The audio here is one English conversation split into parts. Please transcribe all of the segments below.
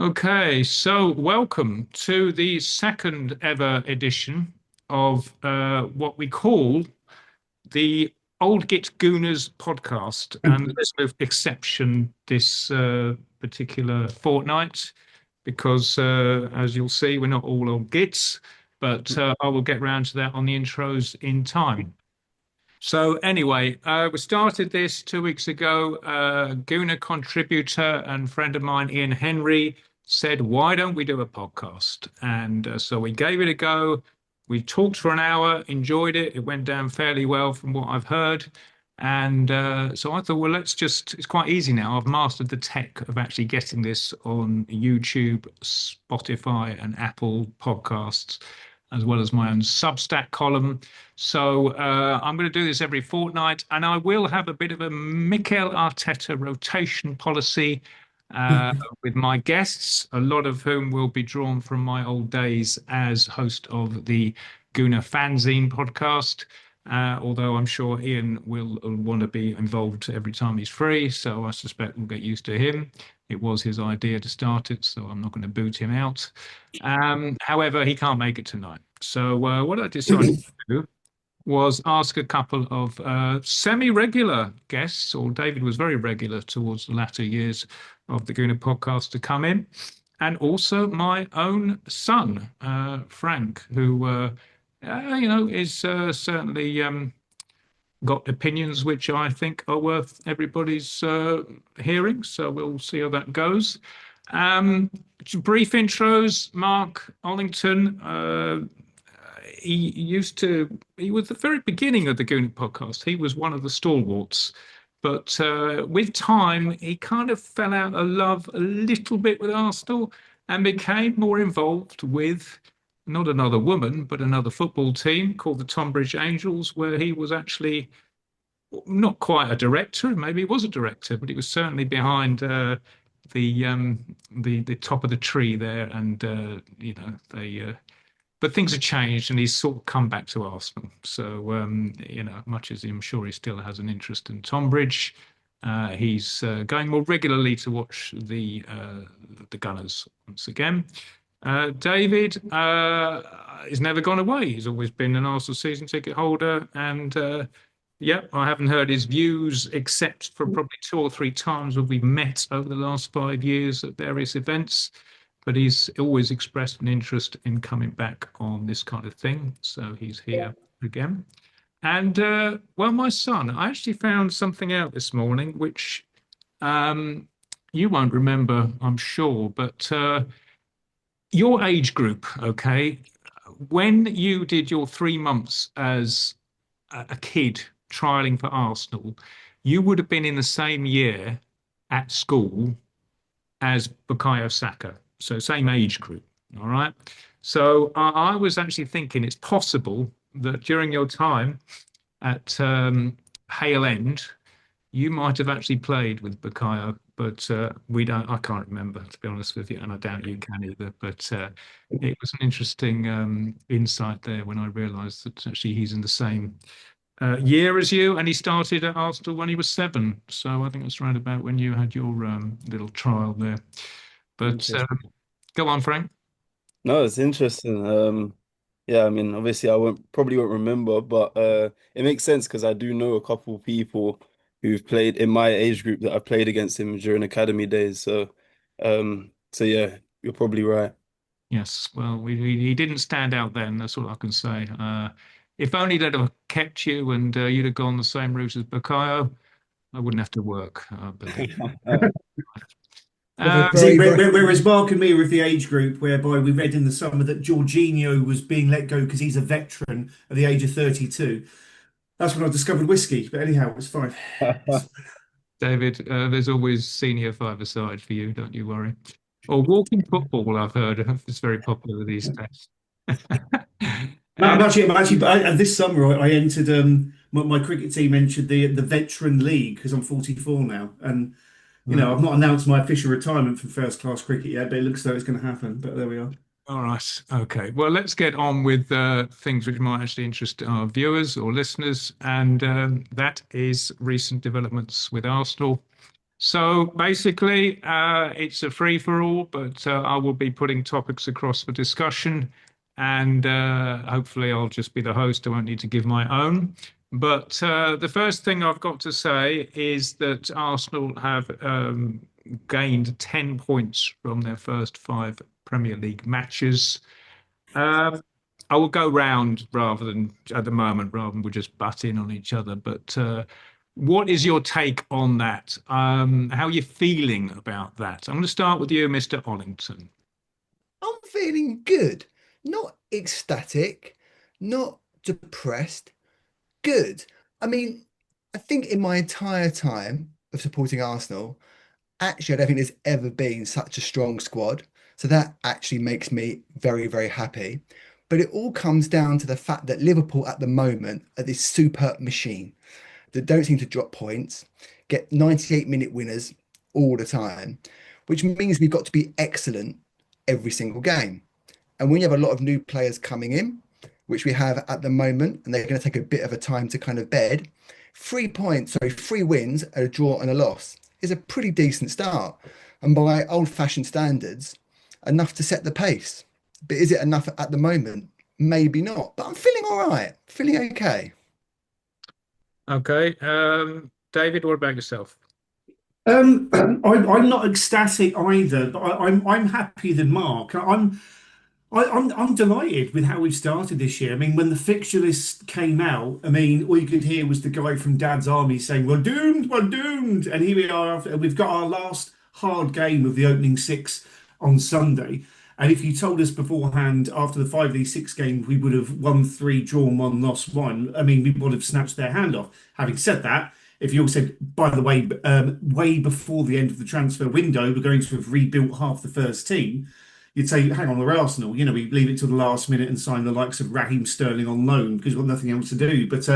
Okay, so welcome to the second ever edition of what we call the Old Git Gooners podcast. And there's no exception this particular fortnight because, as you'll see, we're not all old Gits, but I will get round to that on the intros in time. So anyway, we started this 2 weeks ago. Gooner contributor and friend of mine, Ian Henry, said, "Why don't we do a podcast?" And so we gave it a go. We talked for an hour, enjoyed it. It went down fairly well from what I've heard. And so I thought, well, it's quite easy now. I've mastered the tech of actually getting this on YouTube, Spotify, and Apple podcasts, as well as my own Substack column. So I'm going to do this every fortnight, and I will have a bit of a Mikel Arteta rotation policy with my guests, a lot of whom will be drawn from my old days as host of the Gooner Fanzine podcast. Although I'm sure Ian will want to be involved every time he's free, so I suspect we'll get used to him. It was his idea to start it, so I'm not going to boot him out. However, he can't make it tonight. So what I decided to do was ask a couple of semi-regular guests, or David was very regular towards the latter years of the Gooner podcast, to come in, and also my own son, Frank, who is certainly got opinions which I think are worth everybody's hearing. So we'll see how that goes. Brief intros. Marc Ollington. He was the very beginning of the Gooner podcast. He was one of the stalwarts. But with time, he kind of fell out of love a little bit with Arsenal and became more involved with not another woman, but another football team called the Tonbridge Angels, where he was actually not quite a director. Maybe he was a director, but he was certainly behind the top of the tree there. And but things have changed, and he's sort of come back to Arsenal. So much as I'm sure he still has an interest in Tonbridge, he's going more regularly to watch the Gunners once again. David has never gone away. He's always been an Arsenal season ticket holder. And I haven't heard his views except for probably 2 or 3 times when we've met over the last 5 years at various events. But he's always expressed an interest in coming back on this kind of thing. So he's here again. And my son, I actually found something out this morning, which you won't remember, I'm sure, but your age group, okay, when you did your 3 months as a kid trialing for Arsenal, you would have been in the same year at school as Bukayo Saka. So same age group, all right? So I was actually thinking it's possible that during your time at Hale End, you might have actually played with Bukayo, but I can't remember, to be honest with you, and I doubt you can either. But it was an interesting insight there when I realised that actually he's in the same year as you, and he started at Arsenal when he was 7. So I think that's right about when you had your little trial there. But go on, Frank. No, it's interesting. Yeah, I mean, obviously, I probably won't remember, but it makes sense because I do know a couple people who've played in my age group that I've played against him during academy days. So yeah, you're probably right. Yes, well, he didn't stand out then. That's all I can say. If only they'd have kept you and you'd have gone the same route as Bukayo, I wouldn't have to work, I believe. Of a See, very, very whereas Mark and me were of the age group whereby we read in the summer that Jorginho was being let go because he's a veteran at the age of 32. That's when I discovered whiskey. But anyhow, it's fine. David, there's always senior five-a-side for you, don't you worry. Or walking football, I've heard. It's very popular these days. No, And this summer I entered my cricket team entered the veteran league because I'm 44 now, and I've not announced my official retirement from first class cricket yet, but it looks like it's going to happen. But there we are. all right. Okay. Well, let's get on with things which might actually interest our viewers or listeners, and that is recent developments with Arsenal. So basically, it's a free for all, but I will be putting topics across for discussion, and hopefully, I'll just be the host. I won't need to give my own. But the first thing I've got to say is that Arsenal have gained 10 points from their first five Premier League matches. Um, I will go round rather than at the moment, rather than we'll just butt in on each other. But what is your take on that? How are you feeling about that? I'm going to start with you, Mr. Ollington. I'm feeling good, not ecstatic, not depressed, good. I mean, I think in my entire time of supporting Arsenal, actually, I don't think there's ever been such a strong squad. So that actually makes me very, very happy. But it all comes down to the fact that Liverpool at the moment are this superb machine that don't seem to drop points, get 98-minute winners all the time, which means we've got to be excellent every single game. And when you have a lot of new players coming in, which we have at the moment, and they're going to take a bit of a time to kind of bed, 3 points, sorry, 3 wins, a draw and a loss is a pretty decent start. And by old-fashioned standards, enough to set the pace. But is it enough at the moment? Maybe not. But I'm feeling all right, feeling okay. Okay. David, what about yourself? I'm not ecstatic either, but I'm happier than Mark. I'm delighted with how we've started this year. I mean, when the fixture list came out, I mean, all you could hear was the guy from Dad's Army saying, "We're doomed, we're doomed," and here we are. We've got our last hard game of the opening six on Sunday. And if you told us beforehand, after the five of these six games, we would have won three, drawn one, lost one, I mean, we would have snatched their hand off. Having said that, if you all said, by the way, way before the end of the transfer window, we're going to have rebuilt half the first team, you'd say, hang on, we're Arsenal. You know, we leave it till the last minute and sign the likes of Raheem Sterling on loan because we've got nothing else to do. But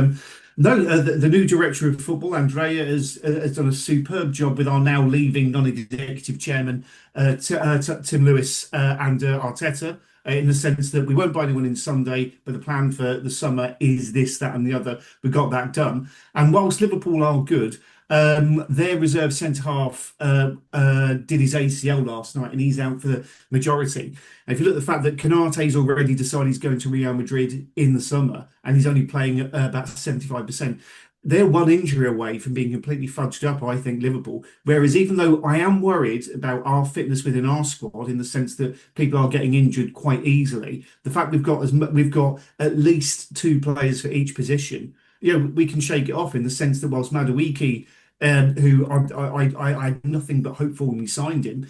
no, the new director of football, Andrea, has done a superb job with our now leaving non-executive chairman, Tim Lewis and Arteta. In the sense that we won't buy anyone in Sunday, but the plan for the summer is this, that, and the other. We got that done. And whilst Liverpool are good, their reserve centre half did his ACL last night, and he's out for the majority. And if you look at the fact that Konate's already decided he's going to Real Madrid in the summer, and he's only playing at about 75%. They're one injury away from being completely fudged up, I think, Liverpool. Whereas even though I am worried about our fitness within our squad, in the sense that people are getting injured quite easily, the fact we've got at least two players for each position, you know, we can shake it off in the sense that whilst Madueke, who I had nothing but hope for when we signed him,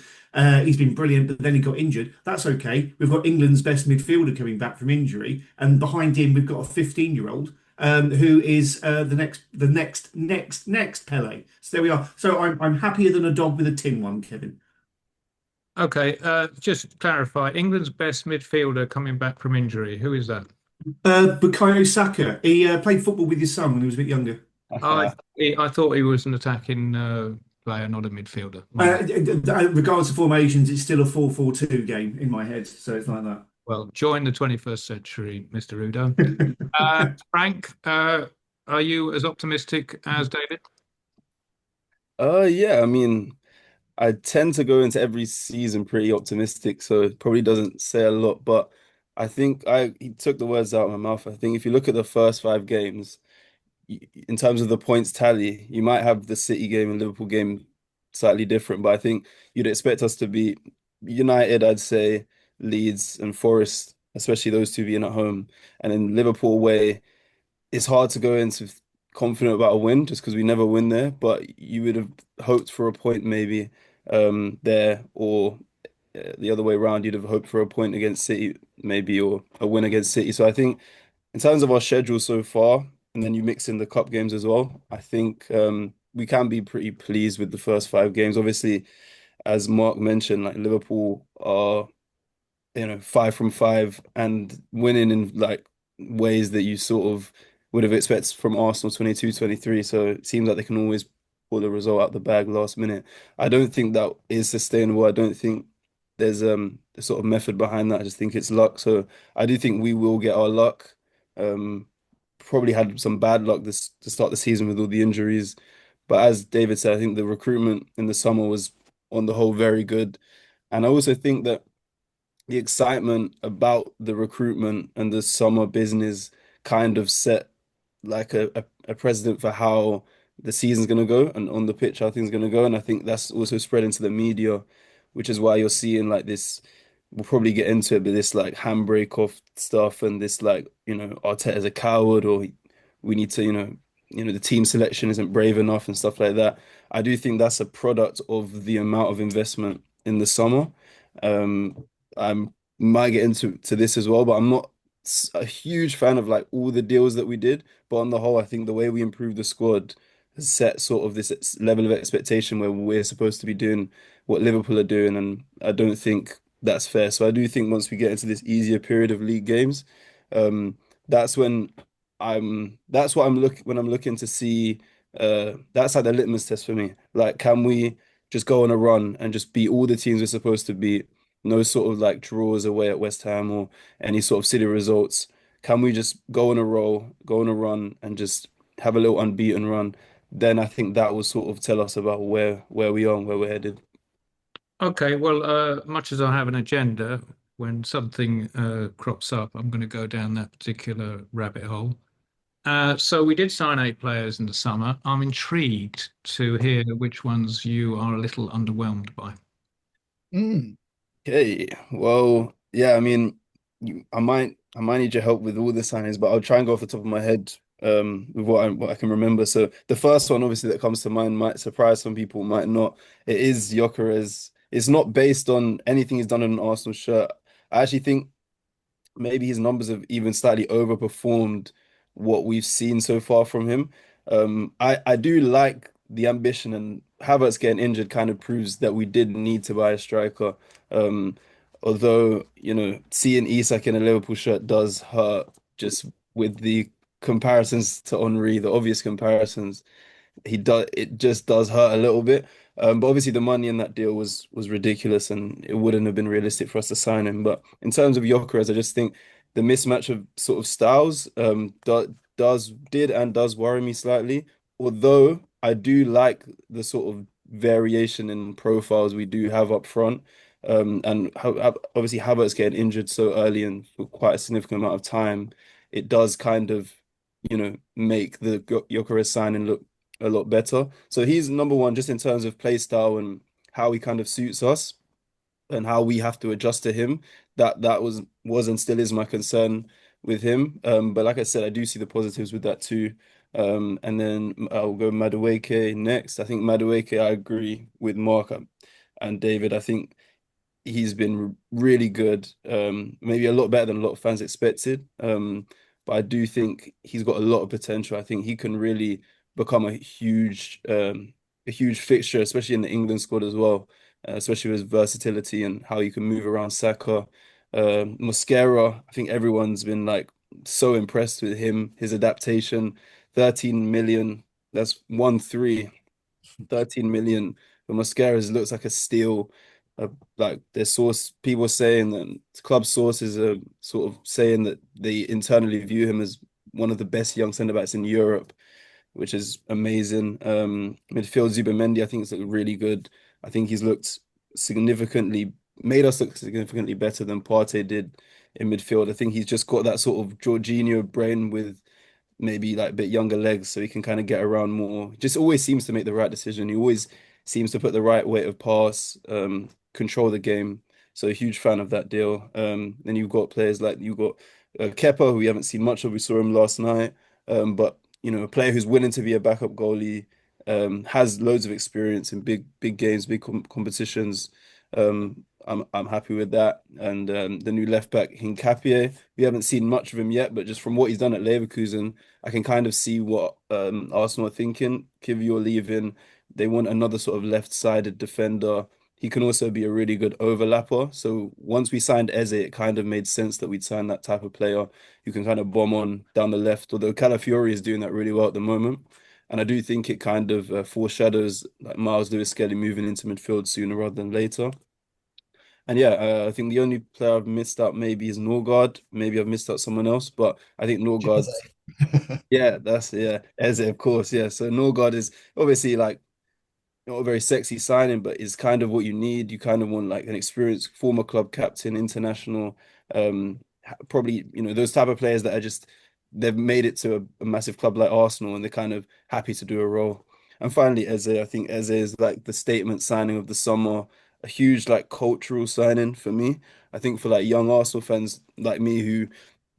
he's been brilliant, but then he got injured. That's okay. We've got England's best midfielder coming back from injury, and behind him we've got a 15-year-old who is the next Pele. So there we are. So I'm happier than a dog with a tin one, Kevin. Okay. Just to clarify, England's best midfielder coming back from injury. Who is that? Bukayo Saka. He played football with your son when he was a bit younger. I thought he was an attacking player, not a midfielder. Regardless of formations, it's still a 4-4-2 game in my head, so it's like that. Well, join the 21st century, Mr. Oudot. Frank, are you as optimistic as David? Yeah, I mean, I tend to go into every season pretty optimistic, so it probably doesn't say a lot, but I think he took the words out of my mouth. I think if you look at the first five games, in terms of the points tally, you might have the City game and Liverpool game slightly different, but I think you'd expect us to beat United, I'd say, Leeds and Forest, especially those two being at home. And in Liverpool away, it's hard to go into confident about a win just because we never win there, but you would have hoped for a point maybe there, or the other way around, you'd have hoped for a point against City maybe, or a win against City. So I think in terms of our schedule so far, and then you mix in the cup games as well, I think we can be pretty pleased with the first five games. Obviously, as Mark mentioned, like Liverpool are, 5 from 5 and winning in like ways that you sort of would have expected from Arsenal 22-23. So it seems like they can always pull the result out the bag last minute. I don't think that is sustainable. I don't think there's a sort of method behind that. I just think it's luck. So I do think we will get our luck. Probably had some bad luck this to start the season with all the injuries, But as David said, I think the recruitment in the summer was on the whole very good. And I also think that the excitement about the recruitment and the summer business kind of set like a precedent for how the season's going to go and on the pitch how things going to go. And I think that's also spread into the media, which is why you're seeing like this. We'll probably get into it, but this like handbrake off stuff and this like Arteta's a coward or we need to the team selection isn't brave enough and stuff like that. I do think that's a product of the amount of investment in the summer. Um, I might get into this as well, but I'm not a huge fan of like all the deals that we did. But on the whole, I think the way we improved the squad has set sort of this level of expectation where we're supposed to be doing what Liverpool are doing, and I don't think that's fair. So I do think once we get into this easier period of league games, that's when that's what I'm looking to see. That's like the litmus test for me. Like, can we just go on a run and just beat all the teams we're supposed to beat? No sort of like draws away at West Ham or any sort of silly results. Can we just go on a roll, go on a run, and just have a little unbeaten run? Then I think that will sort of tell us about where we are and where we're headed. Okay, well, much as I have an agenda, when something crops up, I'm going to go down that particular rabbit hole. So we did sign 8 players in the summer. I'm intrigued to hear which ones you are a little underwhelmed by. Mm. Okay, well, yeah, I mean, I might need your help with all the signings, but I'll try and go off the top of my head with what I can remember. So the first one, obviously, that comes to mind might surprise some people, might not. It is Gyokeres. It's not based on anything he's done in an Arsenal shirt. I actually think maybe his numbers have even slightly overperformed what we've seen so far from him. I do like the ambition, and Havertz getting injured kind of proves that we did need to buy a striker. Um, Although, seeing Isak in a Liverpool shirt does hurt just with the comparisons to Henry, the obvious comparisons it just does hurt a little bit. But obviously the money in that deal was ridiculous and it wouldn't have been realistic for us to sign him. But in terms of Gyökeres, I just think the mismatch of sort of styles does worry me slightly. Although I do like the sort of variation in profiles we do have up front. And obviously Havertz getting injured so early and for quite a significant amount of time, it does kind of, make the Gyökeres signing look a lot better. So he's number one just in terms of play style and how he kind of suits us and how we have to adjust to him. That was and still is my concern with him. But like I said, I do see the positives with that too. And then I'll go Madueke next. I think Madueke, I agree with Mark and David. I think he's been really good. Maybe a lot better than a lot of fans expected. But I do think he's got a lot of potential. I think he can really become a huge fixture, especially in the England squad as well, especially with his versatility and how he can move around Saka. Mosquera, I think everyone's been like so impressed with him, his adaptation. 13 million, that's 1-3, 13 million. But Mosquera looks like a steal. Like their source, people are saying that club sources are sort of saying that they internally view him as one of the best young centre backs in Europe, which is amazing. Midfield Zubimendi, I think it's looked really good. I think he's looked significantly, made us look significantly better than Partey did in midfield. I think he's just got that sort of Jorginho brain with maybe like a bit younger legs, so he can kind of get around more. Just always seems to make the right decision. He always seems to put the right weight of pass, control the game. So a huge fan of that deal. Then you've got players like you've got Kepa, who we haven't seen much of. We saw him last night, but a player who's willing to be a backup goalie, has loads of experience in big games, big competitions. I'm happy with that. And the new left back Hincapie, we haven't seen much of him yet, but just from what he's done at Leverkusen, I can kind of see what Arsenal are thinking. Kivior leaving, they want another sort of left-sided defender. He can also be a really good overlapper. So once we signed Eze, it kind of made sense that we'd sign that type of player who can kind of bomb on down the left. Although Calafiori is doing that really well at the moment. And I do think it kind of foreshadows like Miles Lewis Skelly moving into midfield sooner rather than later. And yeah, I think the only player I've missed out maybe is Norgard. Maybe I've missed out someone else, but I think Norgard's, yeah, Eze, of course, yeah. So Norgard is obviously like not a very sexy signing, but is kind of what you need. You kind of want like an experienced former club captain, international, probably, those type of players that are just they've made it to a massive club like Arsenal and they're kind of happy to do a role. And finally, Eze, I think Eze is like the statement signing of the summer, a huge like cultural signing for me. I think for like young Arsenal fans like me who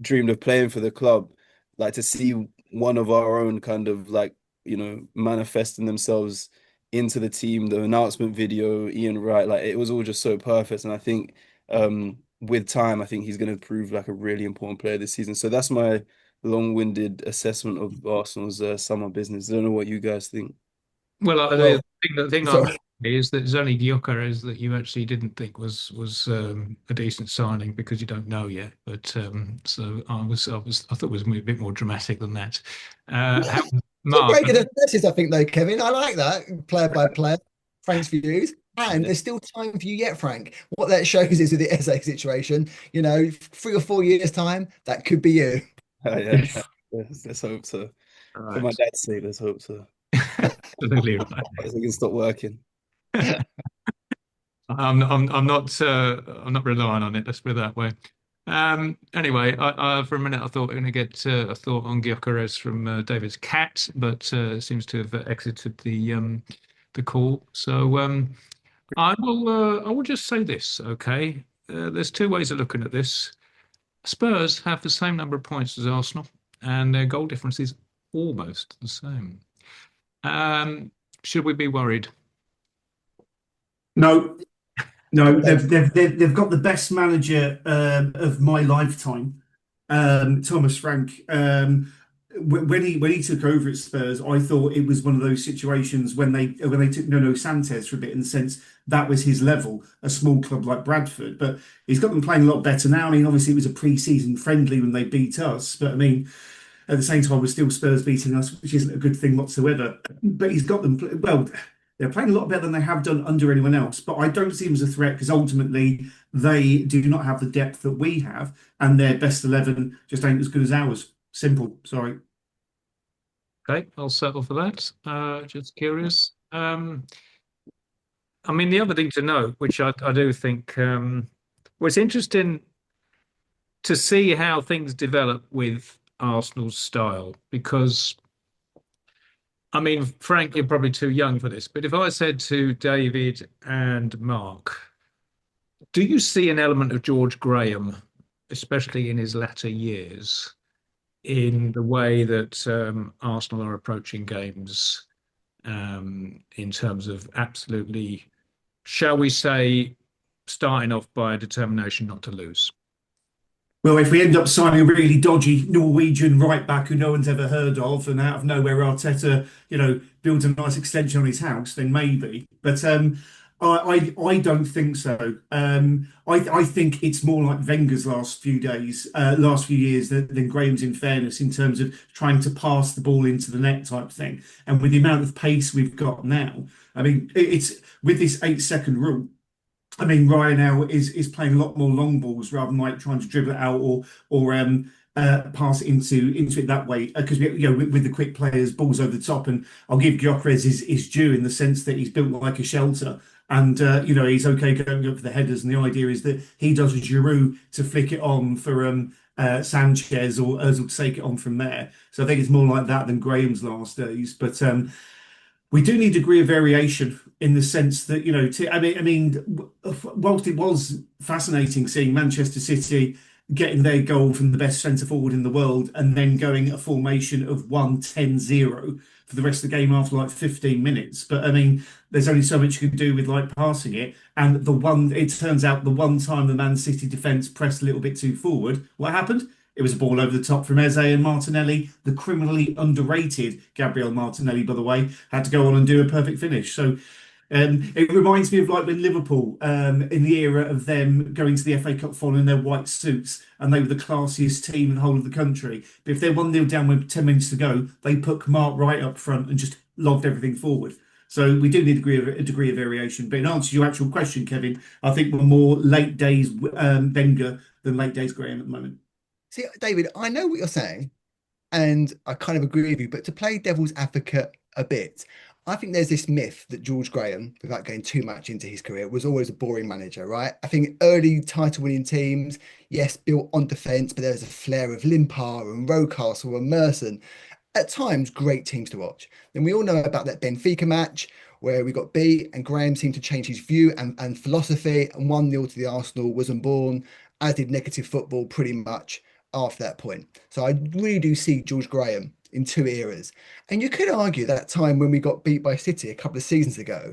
dreamed of playing for the club, like to see one of our own kind of like, manifesting themselves into the team, the announcement video, Ian Wright, like it was all just so perfect. And I think with time, I think he's going to prove like a really important player this season. So that's my long-winded assessment of Arsenal's summer business. I don't know what you guys think. Well, Well, the thing I'm sorry. is that it's only Gyokeres that you actually didn't think was a decent signing because you don't know yet. But so I thought it was a bit more dramatic than that. How, It's a Mark? great good analysis, I think, though, Kevin. I like that player by player. Frank's views. And there's still time for you yet, Frank. What that shows is with the Eze situation, 3 or 4 years' time, that could be you. Yeah, let's hope so. For my Right. dad's sake, let's hope so. Absolutely right. So he can stop working. I'm not relying on it. Let's put it that way. Anyway, for a minute I thought we were going to get a thought on Gyokeres from David's cat, but seems to have exited the call. So I will just say this. Okay, there's two ways of looking at this. Spurs have the same number of points as Arsenal, and their goal difference is almost the same. Should we be worried? No, no, they've got the best manager of my lifetime, Thomas Frank. When he took over at Spurs, I thought it was one of those situations when they took Nuno Santos for a bit, in the sense that was his level, a small club like Bradford. But he's got them playing a lot better now. I mean, obviously it was a pre-season friendly when they beat us, but I mean, at the same time, we're still Spurs beating us, which isn't a good thing whatsoever. But he's got them well. They're playing a lot better than they have done under anyone else, but I don't see them as a threat because ultimately they do not have the depth that we have, and their best 11 just ain't as good as ours. Simple. Sorry. Okay, I'll settle for that. Just curious. I mean, the other thing to note, which I do think, was interesting to see how things develop with Arsenal's style, because I mean, Frank, you're probably too young for this, but if I said to David and Mark, do you see an element of George Graham, especially in his latter years, in the way that Arsenal are approaching games, in terms of absolutely, shall we say, starting off by a determination not to lose? Well, if we end up signing a really dodgy Norwegian right back who no one's ever heard of, and out of nowhere Arteta, builds a nice extension on his house, then maybe. But I don't think so. I think it's more like Wenger's last few years than Graham's, in fairness, in terms of trying to pass the ball into the net type thing. And with the amount of pace we've got now, I mean, it's with this 8-second rule. I mean, Ryan now is playing a lot more long balls rather than like trying to dribble it out or pass it into it that way. Because with the quick players, balls over the top, and I'll give Gyokeres his due in the sense that he's built like a shelter, and he's okay going up for the headers. And the idea is that he does a Giroud to flick it on for Sanchez or Özil to take it on from there. So I think it's more like that than Graham's last days, but. We do need a degree of variation in the sense that, whilst it was fascinating seeing Manchester City getting their goal from the best centre forward in the world and then going a formation of 1-10-0 for the rest of the game after like 15 minutes. But I mean, there's only so much you can do with like passing it. And it turns out the one time the Man City defence pressed a little bit too forward, what happened? It was a ball over the top from Eze, and Martinelli, the criminally underrated Gabriel Martinelli, by the way, had to go on and do a perfect finish. So it reminds me of like when Liverpool, in the era of them going to the FA Cup final in their white suits, and they were the classiest team in the whole of the country. But if they're 1-0 down with 10 minutes to go, they put Mark right up front and just lobbed everything forward. So we do need a degree of variation. But in answer to your actual question, Kevin, I think we're more late days Wenger than late days Graham at the moment. See, David, I know what you're saying, and I kind of agree with you, but to play devil's advocate a bit, I think there's this myth that George Graham, without going too much into his career, was always a boring manager, right? I think early title winning teams, yes, built on defence, but there's a flair of Limpar and Rocastle and Merson. At times, great teams to watch. And we all know about that Benfica match where we got beat and Graham seemed to change his view and philosophy, and 1-0 to the Arsenal was unborn, as did negative football pretty much after that point. So I really do see George Graham in two eras. And you could argue that time when we got beat by City a couple of seasons ago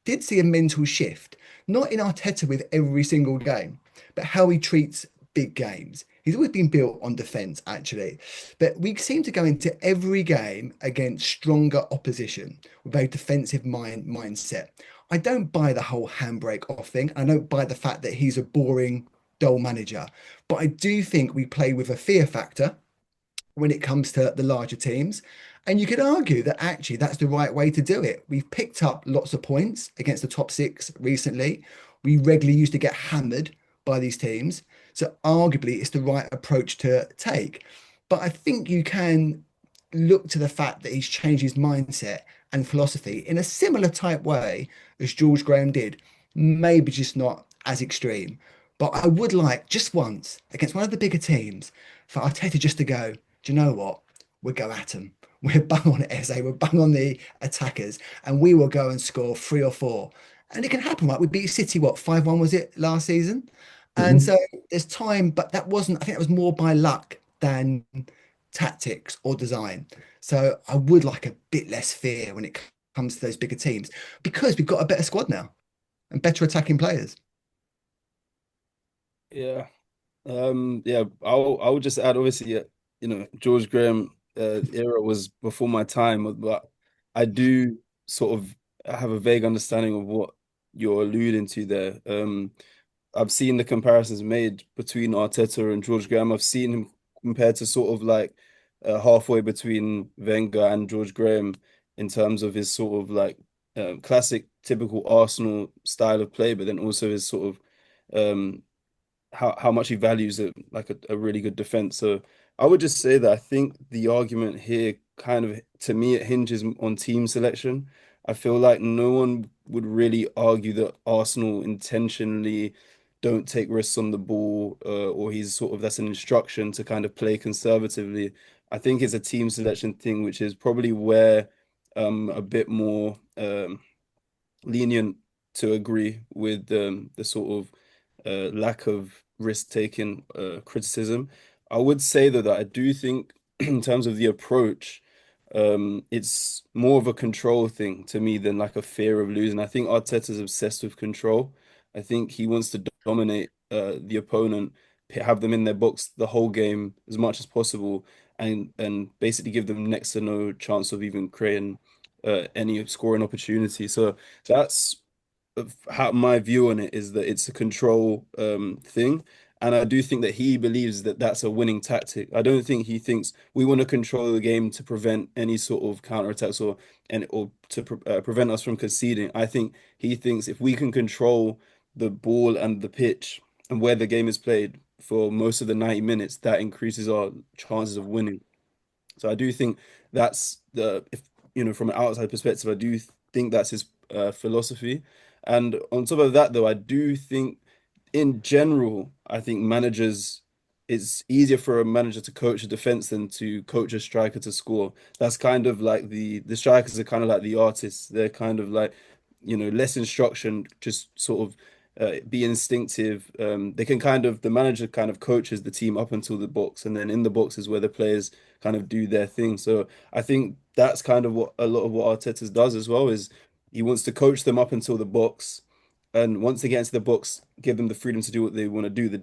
did see a mental shift, not in Arteta with every single game, but how he treats big games. He's always been built on defence, actually. But we seem to go into every game against stronger opposition with a defensive mindset. I don't buy the whole handbrake off thing. I don't buy the fact that he's a boring, dull manager. But I do think we play with a fear factor when it comes to the larger teams. And you could argue that actually that's the right way to do it. We've picked up lots of points against the top six recently. We regularly used to get hammered by these teams. So arguably it's the right approach to take. But I think you can look to the fact that he's changed his mindset and philosophy in a similar type way as George Graham did, maybe just not as extreme. But I would like just once against one of the bigger teams for Arteta just to go, do you know what? We'll go at them. We're bang on Eze, we're bang on the attackers, and we will go and score 3 or 4. And it can happen, right? We beat City, what, 5-1 was it last season? And Mhm. so there's time, but that wasn't, I think that was more by luck than tactics or design. So I would like a bit less fear when it comes to those bigger teams because we've got a better squad now and better attacking players. Yeah. Yeah, I'll just add, obviously, George Graham era was before my time, but I do sort of have a vague understanding of what you're alluding to there. I've seen the comparisons made between Arteta and George Graham. I've seen him compared to sort of like halfway between Wenger and George Graham in terms of his sort of like classic, typical Arsenal style of play, but then also his sort of um, how much he values it, like a really good defense. So I would just say that I think the argument here kind of, to me, it hinges on team selection. I feel like no one would really argue that Arsenal intentionally don't take risks on the ball, or he's sort of that's an instruction to kind of play conservatively. I think it's a team selection thing, which is probably where a bit more lenient to agree with the sort of lack of risk-taking criticism. I would say though that I do think in terms of the approach, it's more of a control thing to me than like a fear of losing. I think Arteta's obsessed with control. I think he wants to dominate the opponent, have them in their box the whole game as much as possible, and basically give them next to no chance of even creating any scoring opportunity. So that's how my view on it is that it's a control thing. And I do think that he believes that that's a winning tactic. I don't think he thinks we want to control the game to prevent any sort of counterattacks or to prevent us from conceding. I think he thinks if we can control the ball and the pitch and where the game is played for most of the 90 minutes, that increases our chances of winning. So I do think that's if from an outside perspective, I do think that's his philosophy. And on top of that, though, I do think in general, I think managers, it's easier for a manager to coach a defense than to coach a striker to score. That's kind of like the strikers are kind of like the artists. They're kind of like, less instruction, just sort of be instinctive. They can kind of, the manager kind of coaches the team up until the box, and then in the box is where the players kind of do their thing. So I think that's kind of what a lot of what Arteta does as well, is he wants to coach them up until the box, and once they get into the box, give them the freedom to do what they want to do. The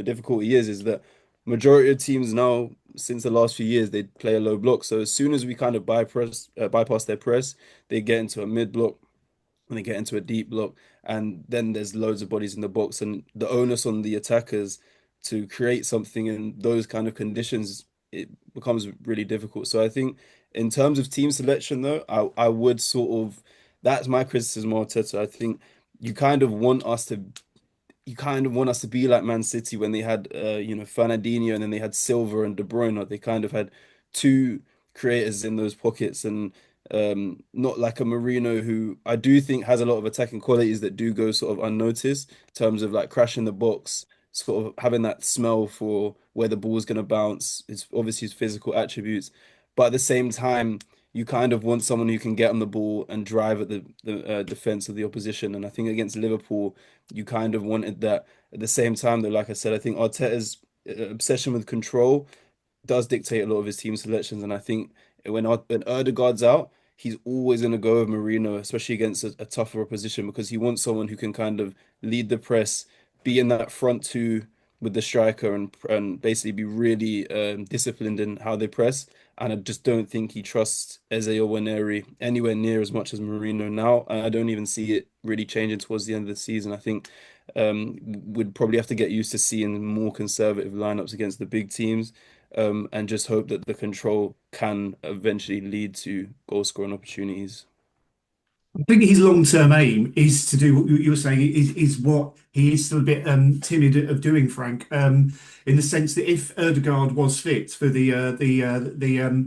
difficulty is that majority of teams now, since the last few years, they play a low block. So as soon as we kind of bypass their press, they get into a mid block and they get into a deep block, and then there's loads of bodies in the box, and the onus on the attackers to create something in those kind of conditions, it becomes really difficult. So I think in terms of team selection, though, I would sort of that's my criticism of Arteta. I think you kind of want us to be like Man City when they had Fernandinho and then they had Silva and De Bruyne. They kind of had two creators in those pockets and not like a Marino who I do think has a lot of attacking qualities that do go sort of unnoticed in terms of like crashing the box, sort of having that smell for where the ball's going to bounce. It's obviously his physical attributes, but at the same time, you kind of want someone who can get on the ball and drive at the defense of the opposition. And I think against Liverpool, you kind of wanted that. At the same time, though, like I said, I think Arteta's obsession with control does dictate a lot of his team selections. And I think when Odegaard's out, he's always going to go with Marino, especially against a tougher opposition, because he wants someone who can kind of lead the press, be in that front two with the striker, and basically be really disciplined in how they press. And I just don't think he trusts Eze or Waneri anywhere near as much as Marino now. I don't even see it really changing towards the end of the season. I think we'd probably have to get used to seeing more conservative lineups against the big teams, and just hope that the control can eventually lead to goal scoring opportunities. I think his long-term aim is to do what you were saying is what he is still a bit timid of doing, Frank. In the sense that if Odegaard was fit for the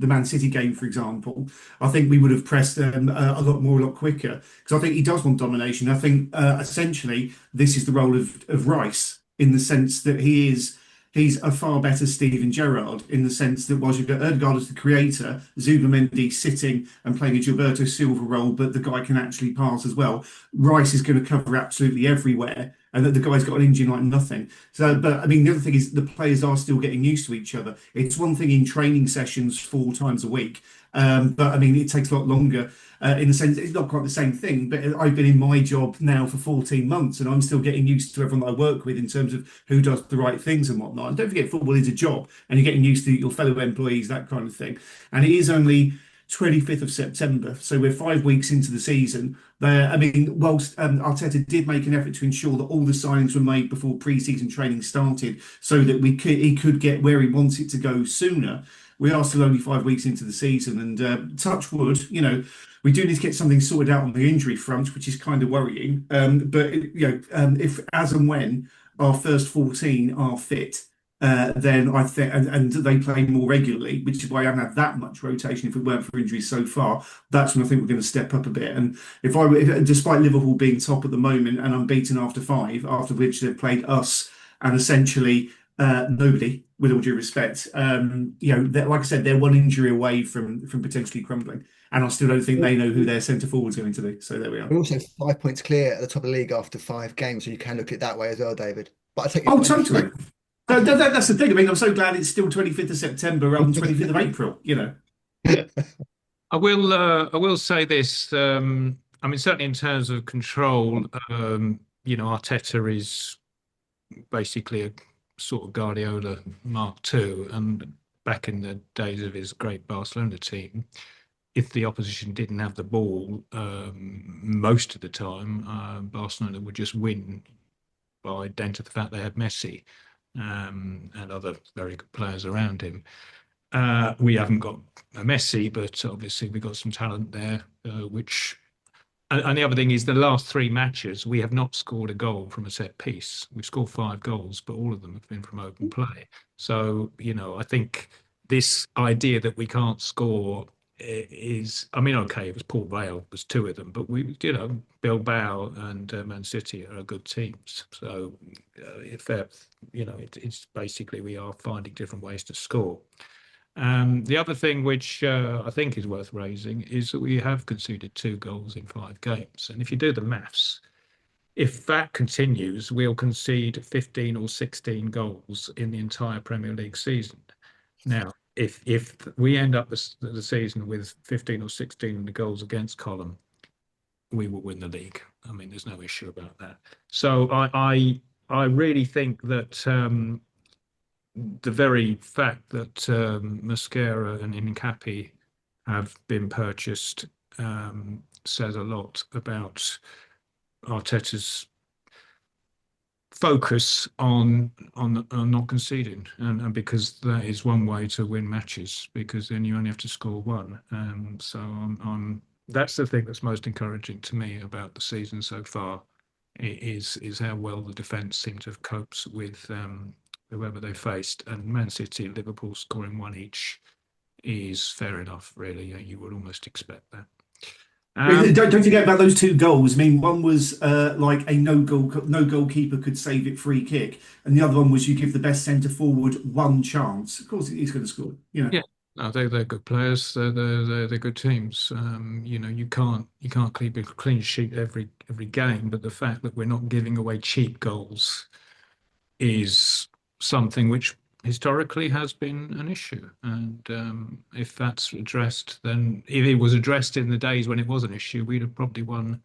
Man City game, for example, I think we would have pressed a lot more, a lot quicker. Because I think he does want domination. I think essentially this is the role of Rice in the sense that he's a far better Steven Gerrard in the sense that whilst you've got Odegaard as the creator, Zubimendi sitting and playing a Gilberto Silva role, but the guy can actually pass as well. Rice is going to cover absolutely everywhere, and that the guy's got an engine like nothing. So, but I mean, the other thing is the players are still getting used to each other. It's one thing in training sessions 4 times a week, but I mean, it takes a lot longer. In the sense, it's not quite the same thing, but I've been in my job now for 14 months and I'm still getting used to everyone that I work with in terms of who does the right things and whatnot. And don't forget, football is a job and you're getting used to your fellow employees, that kind of thing. And it is only 25th of September, so we're 5 weeks into the season. There, I mean, whilst Arteta did make an effort to ensure that all the signings were made before pre-season training started, so that he could get where he wants it to go sooner. We are still only 5 weeks into the season, and touch wood, we do need to get something sorted out on the injury front, which is kind of worrying. But if as and when our first 14 are fit, then I think, and they play more regularly, which is why I haven't had that much rotation if it weren't for injuries so far. That's when I think we're going to step up a bit. And despite Liverpool being top at the moment and unbeaten after 5, after which they've played us and essentially nobody, with all due respect, like I said, they're one injury away from potentially crumbling. And I still don't think they know who their centre forward is going to be. So there we are. We're also 5 points clear at the top of the league after 5 games, so you can look at it that way as well, David. But I take your Oh, point. totally. That's the thing. I mean, I'm so glad it's still 25th of September rather than 25th of April, I will say this. I mean, certainly in terms of control, Arteta is basically a sort of Guardiola Mark II, and back in the days of his great Barcelona team, if the opposition didn't have the ball most of the time, Barcelona would just win by dint of the fact they had Messi and other very good players around him. We haven't got a Messi, but obviously we've got some talent there, and the other thing is the last 3 matches, we have not scored a goal from a set piece. We've scored 5 goals, but all of them have been from open play. So, I think this idea that we can't score is, I mean, okay, it was Port Vale, was 2 of them, but Bilbao and Man City are good teams. So, it's basically we are finding different ways to score. The other thing which I think is worth raising is that we have conceded 2 goals in 5 games. And if you do the maths, if that continues, we'll concede 15 or 16 goals in the entire Premier League season. Now, if we end up the season with 15 or 16 in the goals against column, we will win the league. I mean, there's no issue about that. So I really think that the very fact that Mosquera and Hincapié have been purchased says a lot about Arteta's focus on not conceding, and because that is one way to win matches, because then you only have to score 1. So I'm That's the thing that's most encouraging to me about the season so far, is how well the defence seem to have coped with whoever they faced. And Man City, Liverpool scoring one each is fair enough, really. You would almost expect that. Don't forget about those two goals. I mean, one was like a no goalkeeper could save it free kick, and the other one was you give the best centre forward one chance. Of course, he's going to score. Yeah, no, they're good players. They're good teams. You can't keep a clean sheet every game, but the fact that we're not giving away cheap goals is something which historically has been an issue. And if that's addressed, then if it was addressed in the days when it was an issue, we'd have probably won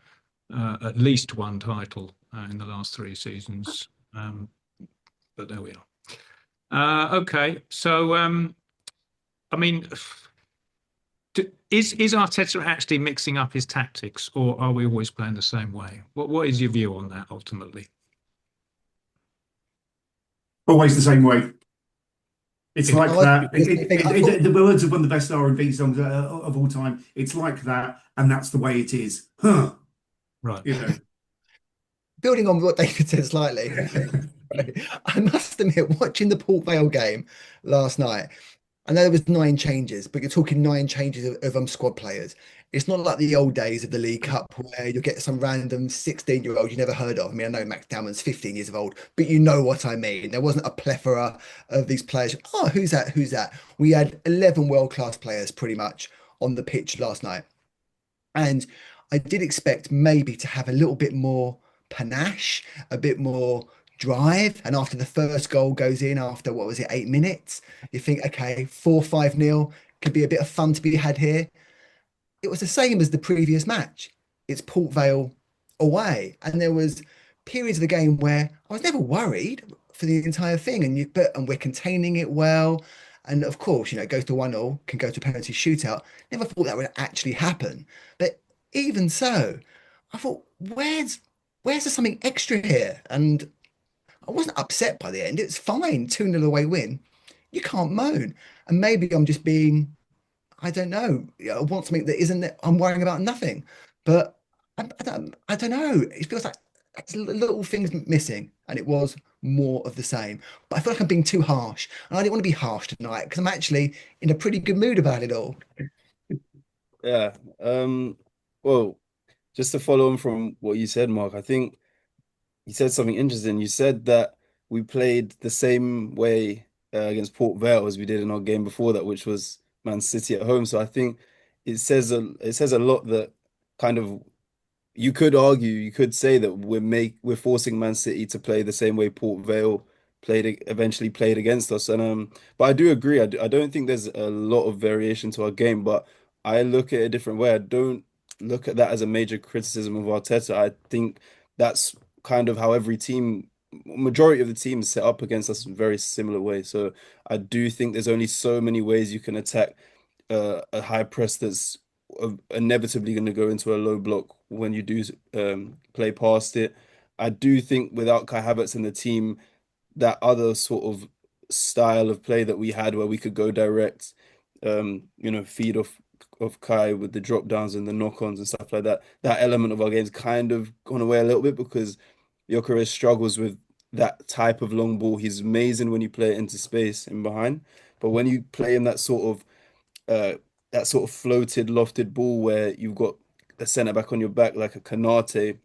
at least one title in the last 3 seasons. But there we are. Okay, so I mean, is Arteta actually mixing up his tactics, or are we always playing the same way? What is your view on that ultimately? Always the same way. It's like Oh, that. I thought, The words of one of the best R&B songs of all time. It's like that, and that's the way it is. Huh? Right. You know. building on what David said slightly, I must admit, watching the Port Vale game last night, I know there was 9 changes, but you're talking 9 changes of squad players. It's not like the old days of the League Cup where you'll get some random 16-year-old you never heard of. I mean, I know Max Dowman's 15 years old, but you know what I mean. There wasn't a plethora of these players. Oh, who's that? Who's that? We had 11 world-class players pretty much on the pitch last night. And I did expect maybe to have a little bit more panache, a bit more drive. And after the first goal goes in, after what was it, 8 minutes, you think, okay, 4-5 nil could be a bit of fun to be had here. It was the same as the previous match. It's Port Vale away. And there was periods of the game where I was never worried for the entire thing. And we're containing it well. And of course, it goes to 1-0, can go to a penalty shootout. Never thought that would actually happen. But even so, I thought, where's there something extra here? And I wasn't upset by the end. It's fine. 2-0 away win. You can't moan. And maybe I'm just being, I don't know. I want something that isn't that I'm worrying about nothing. But I don't know. It feels like that's little things missing. And it was more of the same. But I feel like I'm being too harsh. And I didn't want to be harsh tonight because I'm actually in a pretty good mood about it all. Yeah. Well, just to follow on from what you said, Mark, I think you said something interesting. You said that we played the same way against Port Vale as we did in our game before that, which was Man City at home. So I think it says a lot that kind of you could argue, you could say that we're forcing Man City to play the same way Port Vale eventually played against us. And but I do agree. I don't think there's a lot of variation to our game, but I look at it a different way. I don't look at that as a major criticism of Arteta. I think that's kind of how every team, majority of the teams set up against us in a very similar way. So I do think there's only so many ways you can attack a high press that's inevitably going to go into a low block when you do play past it. I do think without Kai Havertz in the team, that other sort of style of play that we had where we could go direct, feed off Kai with the drop downs and the knock-ons and stuff like that. That element of our game's kind of gone away a little bit because Gyokeres struggles with that type of long ball. He's amazing when you play it into space and behind, but when you play him that sort of floated, lofted ball where you've got a centre back on your back like a Kanate,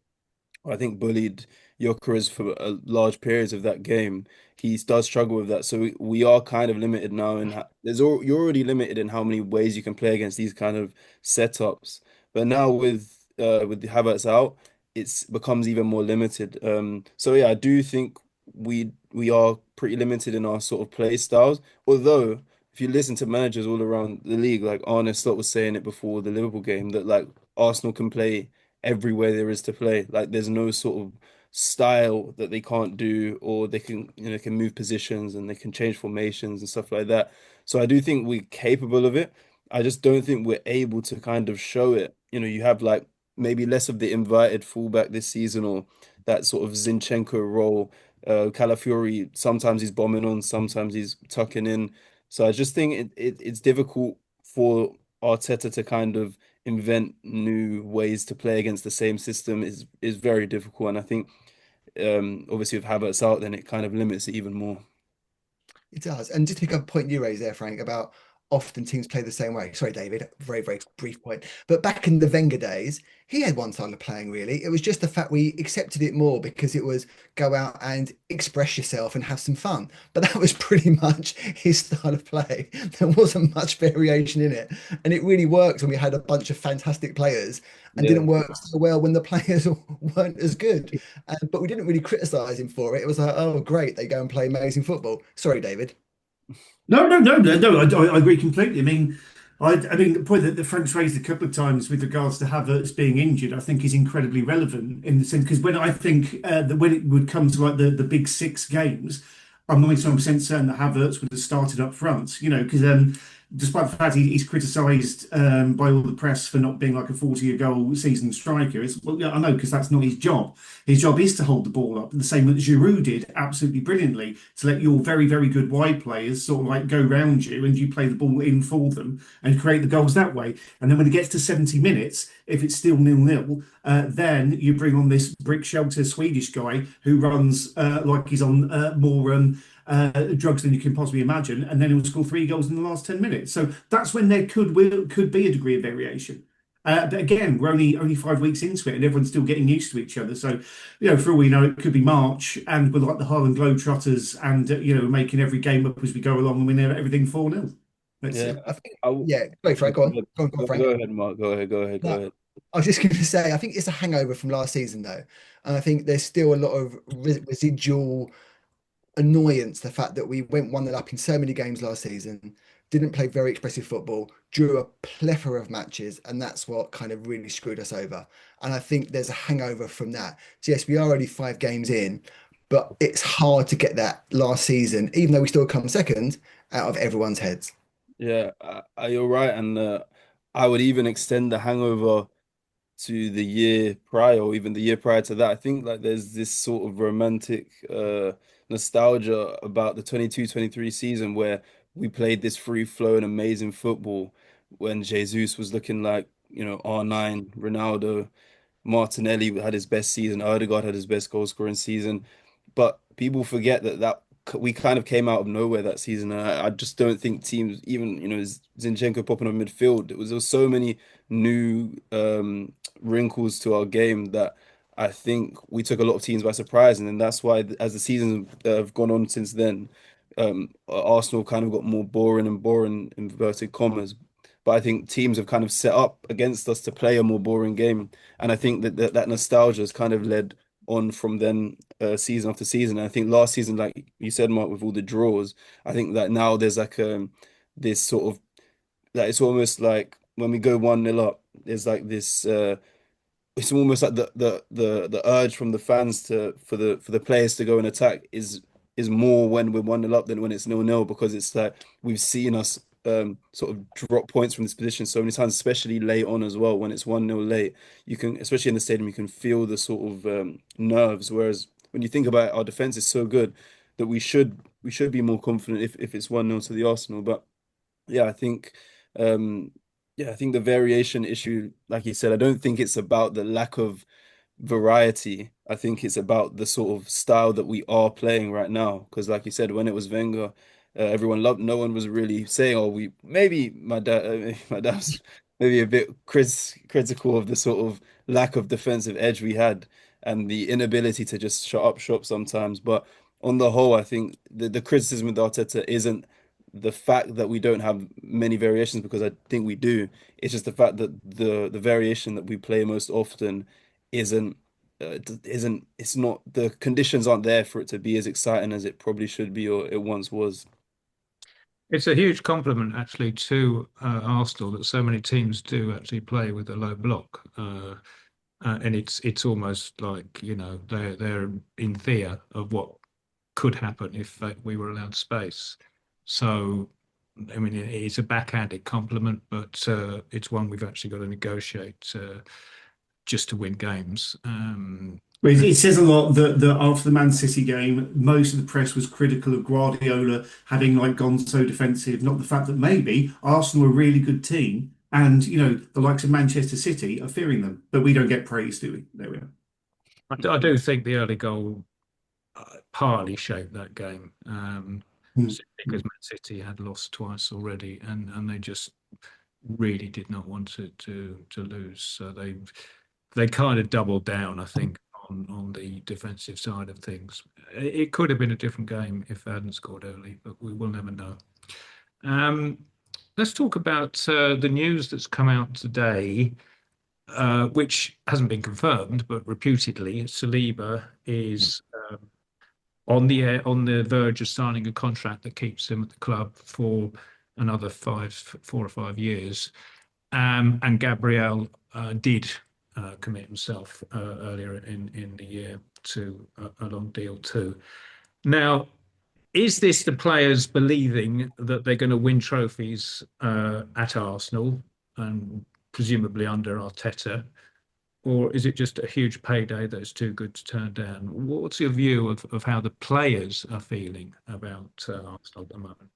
I think bullied Gyokeres for large periods of that game. He does struggle with that, so we are kind of limited now. And you're already limited in how many ways you can play against these kind of setups. But now with the Havertz out, it becomes even more limited. So yeah, I do think we are pretty limited in our sort of play styles. Although if you listen to managers all around the league, like Arne Slot was saying it before the Liverpool game, that like Arsenal can play everywhere there is to play. Like there's no sort of style that they can't do, or they can move positions and they can change formations and stuff like that. So I do think we're capable of it. I just don't think we're able to kind of show it. You have like maybe less of the invited fullback this season, or that sort of Zinchenko role. Calafiori, sometimes he's bombing on, sometimes he's tucking in. So I just think it's difficult for Arteta to kind of invent new ways to play against the same system is very difficult. And I think obviously with Havertz out, then it kind of limits it even more. It does. And just to pick up a point you raised there, Frank, about often teams play the same way. Sorry, David, very, very brief point. But back in the Wenger days, he had one style of playing, really. It was just the fact we accepted it more because it was go out and express yourself and have some fun. But that was pretty much his style of play. There wasn't much variation in it. And it really worked when we had a bunch of fantastic players and Yeah. didn't work so well when the players weren't as good. But we didn't really criticize him for it. It was like, oh, great, they go and play amazing football. Sorry, David. No. I agree completely. I mean, the point that Frank's raised a couple of times with regards to Havertz being injured, I think is incredibly relevant in the sense because when I think that when it would come to like the big six games, I'm 99% certain that Havertz would have started up front. Because despite the fact he's criticised by all the press for not being like a 40-goal season striker, well, yeah, I know because that's not his job. His job is to hold the ball up, the same that Giroud did absolutely brilliantly, to let your very, very good wide players sort of like go round you and you play the ball in for them and create the goals that way. And then when it gets to 70 minutes, if it's still 0-0, then you bring on this brick shelter Swedish guy who runs like he's on more drugs than you can possibly imagine, and then he'll score 3 goals in the last 10 minutes. So that's when there could be a degree of variation. But again, we're only 5 weeks into it, and everyone's still getting used to each other. So, for all we know, it could be March, and we're like the Harlem Globetrotters, and making every game up as we go along, and win everything 4-0. Let's Yeah. see. I think, I w- yeah, go Frank, go on. Go on, Frank. Go ahead, Mark. Go ahead. No, I was just going to say, I think it's a hangover from last season, though. And I think there's still a lot of residual annoyance, the fact that we went 1-0 up in so many games last season, didn't play very expressive football, drew a plethora of matches, and that's what kind of really screwed us over. And I think there's a hangover from that. So yes, we are only 5 games in, but it's hard to get that last season, even though we still come second, out of everyone's heads. Yeah, you're right, and I would even extend the hangover to the year prior, or even the year prior to that. I think like there's this sort of romantic nostalgia about the 22-23 season where we played this free flowing amazing football when Jesus was looking like, R9, Ronaldo, Martinelli had his best season, Odegaard had his best goal scoring season. But people forget that we kind of came out of nowhere that season. And I just don't think teams, even, Zinchenko popping up midfield, there was so many new wrinkles to our game that I think we took a lot of teams by surprise. And then that's why, as the seasons have gone on since then, Arsenal kind of got more boring and boring, inverted commas. But I think teams have kind of set up against us to play a more boring game. And I think that nostalgia has kind of led on from then season after season. And I think last season, like you said, Mark, with all the draws, I think that now there's like this sort of like it's almost like when we go 1-0 up, there's like this it's almost like the urge from the fans for the players to go and attack is more when we're 1-0 up than when it's 0-0 because it's like we've seen us sort of drop points from this position so many times, especially late on as well. When it's 1-0 late, you can, especially in the stadium, you can feel the sort of nerves. Whereas when you think about it, our defense is so good that we should be more confident if it's 1-0 to the Arsenal. But yeah, um I think the variation issue, like you said, I don't think it's about the lack of variety. I think it's about the sort of style that we are playing right now. Because, like you said, when it was Wenger, everyone loved. No one was really saying, "Oh, we maybe my dad's maybe a bit critical of the sort of lack of defensive edge we had and the inability to just shut up shop sometimes." But on the whole, I think the criticism with Arteta isn't the fact that we don't have many variations because I think we do. It's just the fact that the variation that we play most often isn't it's not the conditions aren't there for it to be as exciting as it probably should be or it once was. It's a huge compliment actually to Arsenal that so many teams do actually play with a low block. And it's almost like, they're in fear of what could happen if we were allowed space. So, I mean, it's a backhanded compliment, but it's one we've actually got to negotiate just to win games. Well, it says a lot that after the Man City game, most of the press was critical of Guardiola having like gone so defensive, not the fact that maybe Arsenal are a really good team And the likes of Manchester City are fearing them, but we don't get praise, do we? There we are. I do think the early goal partly shaped that game, Mm. because Man City had lost twice already, and they just really did not want to lose. So they kind of doubled down, I think, on the defensive side of things. It could have been a different game if they hadn't scored early, but we will never know. Let's talk about the news that's come out today, which hasn't been confirmed, but reputedly, Saliba is on the verge of signing a contract that keeps him at the club for another 4 or 5 years. And Gabriel did commit himself earlier in the year to a long deal too. Now, is this the players believing that they're going to win trophies at Arsenal and presumably under Arteta? Or is it just a huge payday that's too good to turn down? What's your view of how the players are feeling about Arsenal at the moment?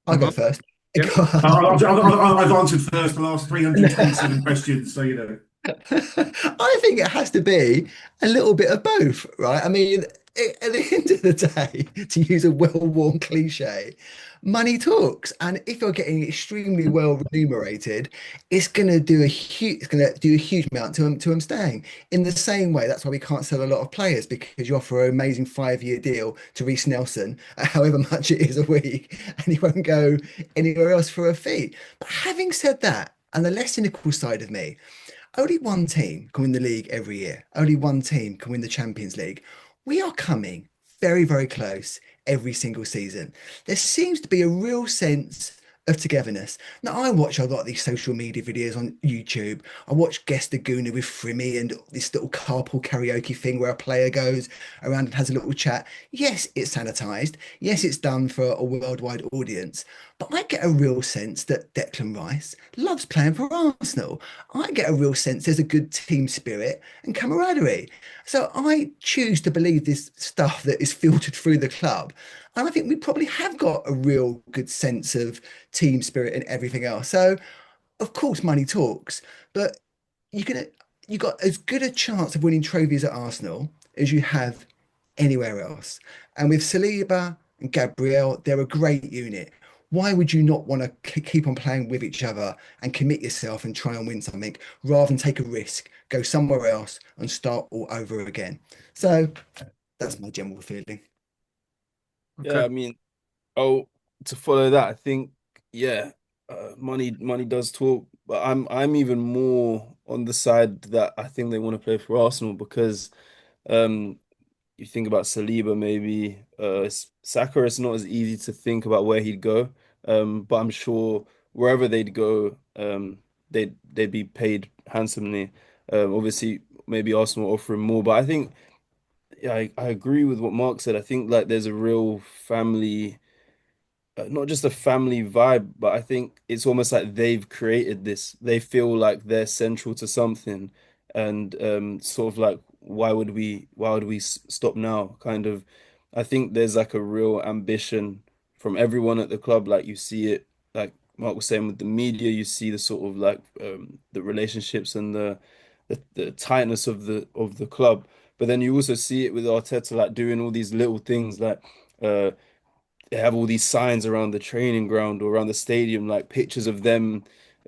I'll go first. Yeah. Go on. I've answered first the last 327 questions, so I think it has to be a little bit of both, right? I mean, at the end of the day, to use a well-worn cliche, money talks. And if you're getting extremely well remunerated, it's going to do a huge amount to him staying. In the same way, that's why we can't sell a lot of players, because you offer an amazing 5-year deal to Reece Nelson at however much it is a week, and he won't go anywhere else for a fee. But having said that, and the less cynical side of me, only one team can win the league every year. Only one team can win the Champions League. We are coming very, very close every single season. There seems to be a real sense of togetherness. Now, I watch a lot of these social media videos on YouTube. I watch Guess the Gooner with Frimmy and this little carpool karaoke thing where a player goes around and has a little chat. Yes, it's sanitized. Yes, it's done for a worldwide audience. But I get a real sense that Declan Rice loves playing for Arsenal. I get a real sense there's a good team spirit and camaraderie. So I choose to believe this stuff that is filtered through the club. And I think we probably have got a real good sense of team spirit and everything else. So, of course, money talks, but you're gonna you got as good a chance of winning trophies at Arsenal as you have anywhere else. And with Saliba and Gabriel, they're a great unit. Why would you not want to keep on playing with each other and commit yourself and try and win something rather than take a risk, go somewhere else and start all over again? So that's my general feeling. Yeah, Okay. I mean, oh, to follow that, I think, yeah, money does talk, but I'm even more on the side that I think they want to play for Arsenal because um you think about Saliba, maybe Saka, it's not as easy to think about where he'd go. But I'm sure wherever they'd go, they'd be paid handsomely. Obviously, maybe Arsenal offer him more, but I think yeah, I agree with what Mark said. I think like there's a real family, not just a family vibe, but I think it's almost like they've created this. They feel like they're central to something, and sort of like why would we stop now? Kind of, I think there's like a real ambition from everyone at the club. Like you see it, like Mark was saying with the media, you see the sort of like the relationships and the tightness of the club. But then you also see it with Arteta, like doing all these little things, like. They have all these signs around the training ground or around the stadium, like pictures of them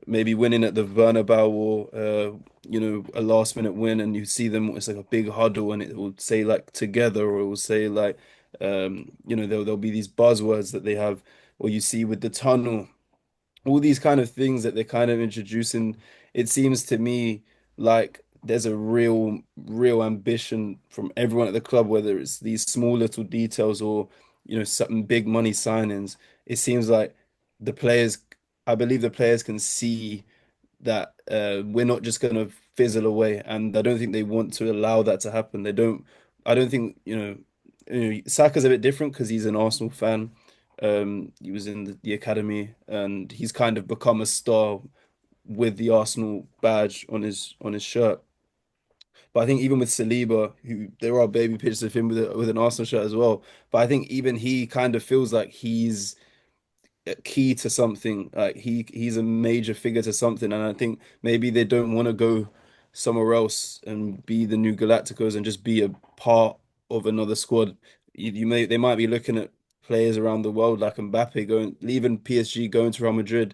maybe winning at the Bernabeu or a last minute win, and you see them. It's like a big huddle, and it will say like together, or it will say like there'll be these buzzwords that they have, or you see with the tunnel all these kind of things that they're kind of introducing. It seems to me like there's a real ambition from everyone at the club, whether it's these small little details or, certain big money signings. It seems like the players, I believe the players can see that we're not just going to fizzle away. And I don't think they want to allow that to happen. I don't think, Saka's a bit different because he's an Arsenal fan. He was in the academy and he's kind of become a star with the Arsenal badge on his shirt. But I think even with Saliba, who there are baby pictures of him with an Arsenal shirt as well. But I think even he kind of feels like key to something. Like he's a major figure to something, and I think maybe they don't want to go somewhere else and be the new Galacticos and just be a part of another squad. They might be looking at players around the world like Mbappe going leaving PSG, going to Real Madrid.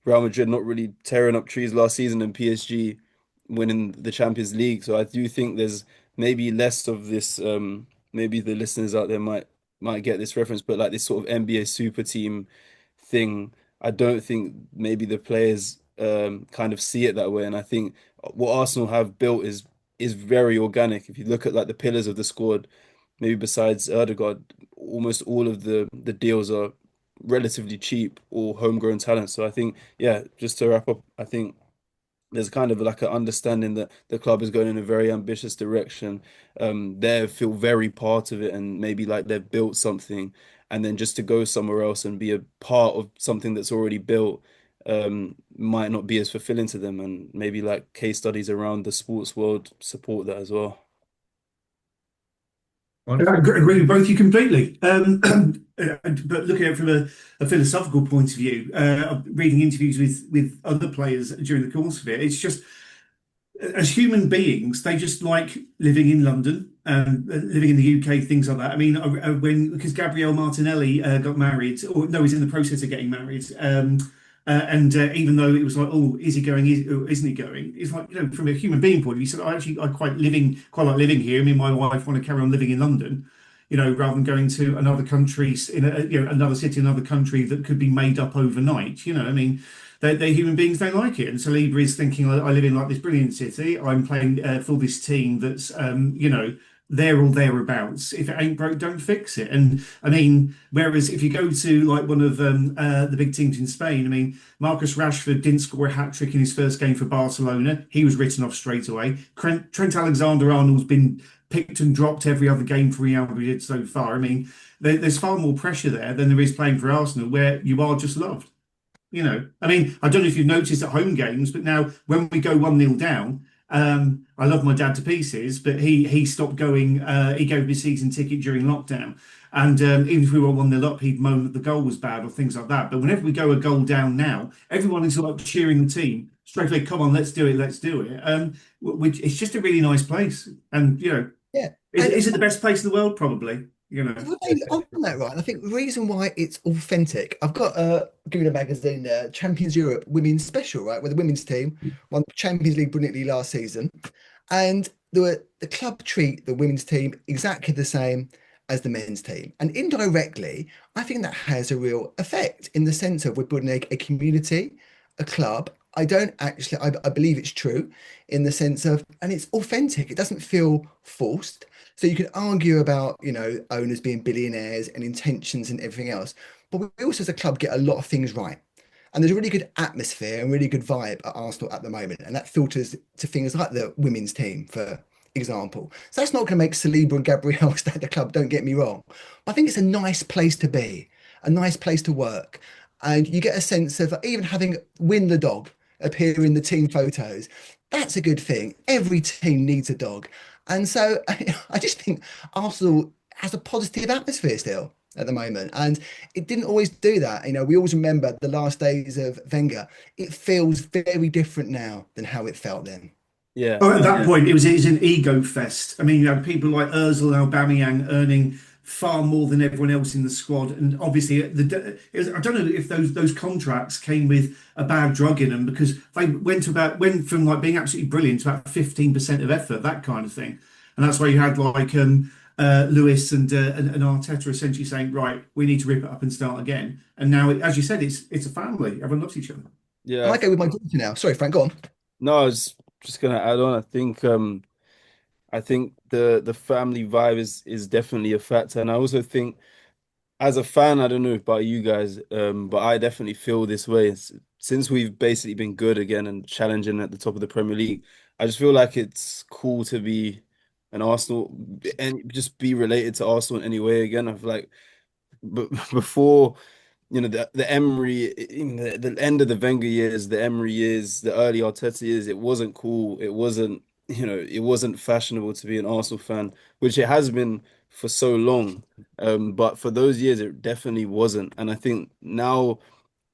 Real Madrid not really tearing up trees last season, and PSG winning the Champions League. So I do think there's maybe less of this. Maybe the listeners out there might get this reference, but like this sort of NBA super team thing, I don't think maybe the players kind of see it that way. And I think what Arsenal have built is very organic. If you look at like the pillars of the squad, maybe besides Odegaard, almost all of the deals are relatively cheap or homegrown talent. So I think, yeah, just to wrap up, I think there's kind of like an understanding that the club is going in a very ambitious direction. They feel very part of it, and maybe like they've built something, and then just to go somewhere else and be a part of something that's already built might not be as fulfilling to them. And maybe like case studies around the sports world support that as well. I agree with both you completely. But looking at it from a philosophical point of view, reading interviews with other players during the course of it, it's just as human beings, they just like living in London, living in the UK, things like that. I mean, because Gabrielle Martinelli got married, or no, he's in the process of getting married. And even though it was like, oh, is he going? Or isn't he going? It's like, from a human being point of view, he said, I quite like living here. Me and my wife want to carry on living in London, rather than going to another country in another city, another country that could be made up overnight. I mean, they're human beings, they like it. And Saliba is thinking, I live in like this brilliant city. I'm playing for this team that's, there or thereabouts. If it ain't broke, don't fix it. And I mean, whereas if you go to like one of the big teams in Spain, I mean, Marcus Rashford didn't score a hat trick in his first game for Barcelona. He was written off straight away. Trent Alexander-Arnold's been picked and dropped every other game for Real Madrid so far. I mean, there's far more pressure there than there is playing for Arsenal, where you are just loved. I mean, I don't know if you've noticed at home games, but now when we go 1-0 down, I love my dad to pieces, but he stopped going. He gave me a season ticket during lockdown, and even if we were 1-0 up, he'd moan that the goal was bad or things like that. But whenever we go a goal down now, everyone is like cheering the team straight away. Come on, let's do it, let's do it. Which it's just a really nice place, and Yeah. is it the best place in the world? Probably. On that, right? And I think the reason why it's authentic, I've got a Gooner magazine, Champions Europe Women's Special, right, where the women's team won the Champions League brilliantly last season, and the club treat the women's team exactly the same as the men's team, and indirectly, I think that has a real effect in the sense of we're building a community, a club. I don't actually, I believe it's true in the sense of, and it's authentic. It doesn't feel forced. So you can argue about, owners being billionaires and intentions and everything else. But we also, as a club, get a lot of things right. And there's a really good atmosphere and really good vibe at Arsenal at the moment. And that filters to things like the women's team, for example. So that's not going to make Saliba and Gabrielle stay at the club, don't get me wrong. But I think it's a nice place to be, a nice place to work. And you get a sense of even having Win the dog appear in the team photos. That's a good thing. Every team needs a dog. And so I just think Arsenal has a positive atmosphere still at the moment. And it didn't always do that. We always remember the last days of Wenger. It feels very different now than how it felt then. Yeah. Oh, at that point, it was an ego fest. I mean, you had people like Özil and Aubameyang earning far more than everyone else in the squad, and obviously, I don't know if those contracts came with a bad drug in them, because they went from like being absolutely brilliant to about 15% of effort, that kind of thing, and that's why you had like Lewis and Arteta essentially saying, right, we need to rip it up and start again. And now, as you said, it's a family. Everyone loves each other. Yeah. I go with my daughter now. Sorry, Frank, go on. No, I was just gonna add on. I think the family vibe is definitely a factor, and I also think as a fan, I don't know about you guys, but I definitely feel this way. Since we've basically been good again and challenging at the top of the Premier League, I just feel like it's cool to be an Arsenal and just be related to Arsenal in any way again. I've like, but before, the Emery, the end of the Wenger years, the Emery years, the early Arteta years, it wasn't cool. It wasn't it wasn't fashionable to be an Arsenal fan, which it has been for so long. But for those years, it definitely wasn't. And I think now,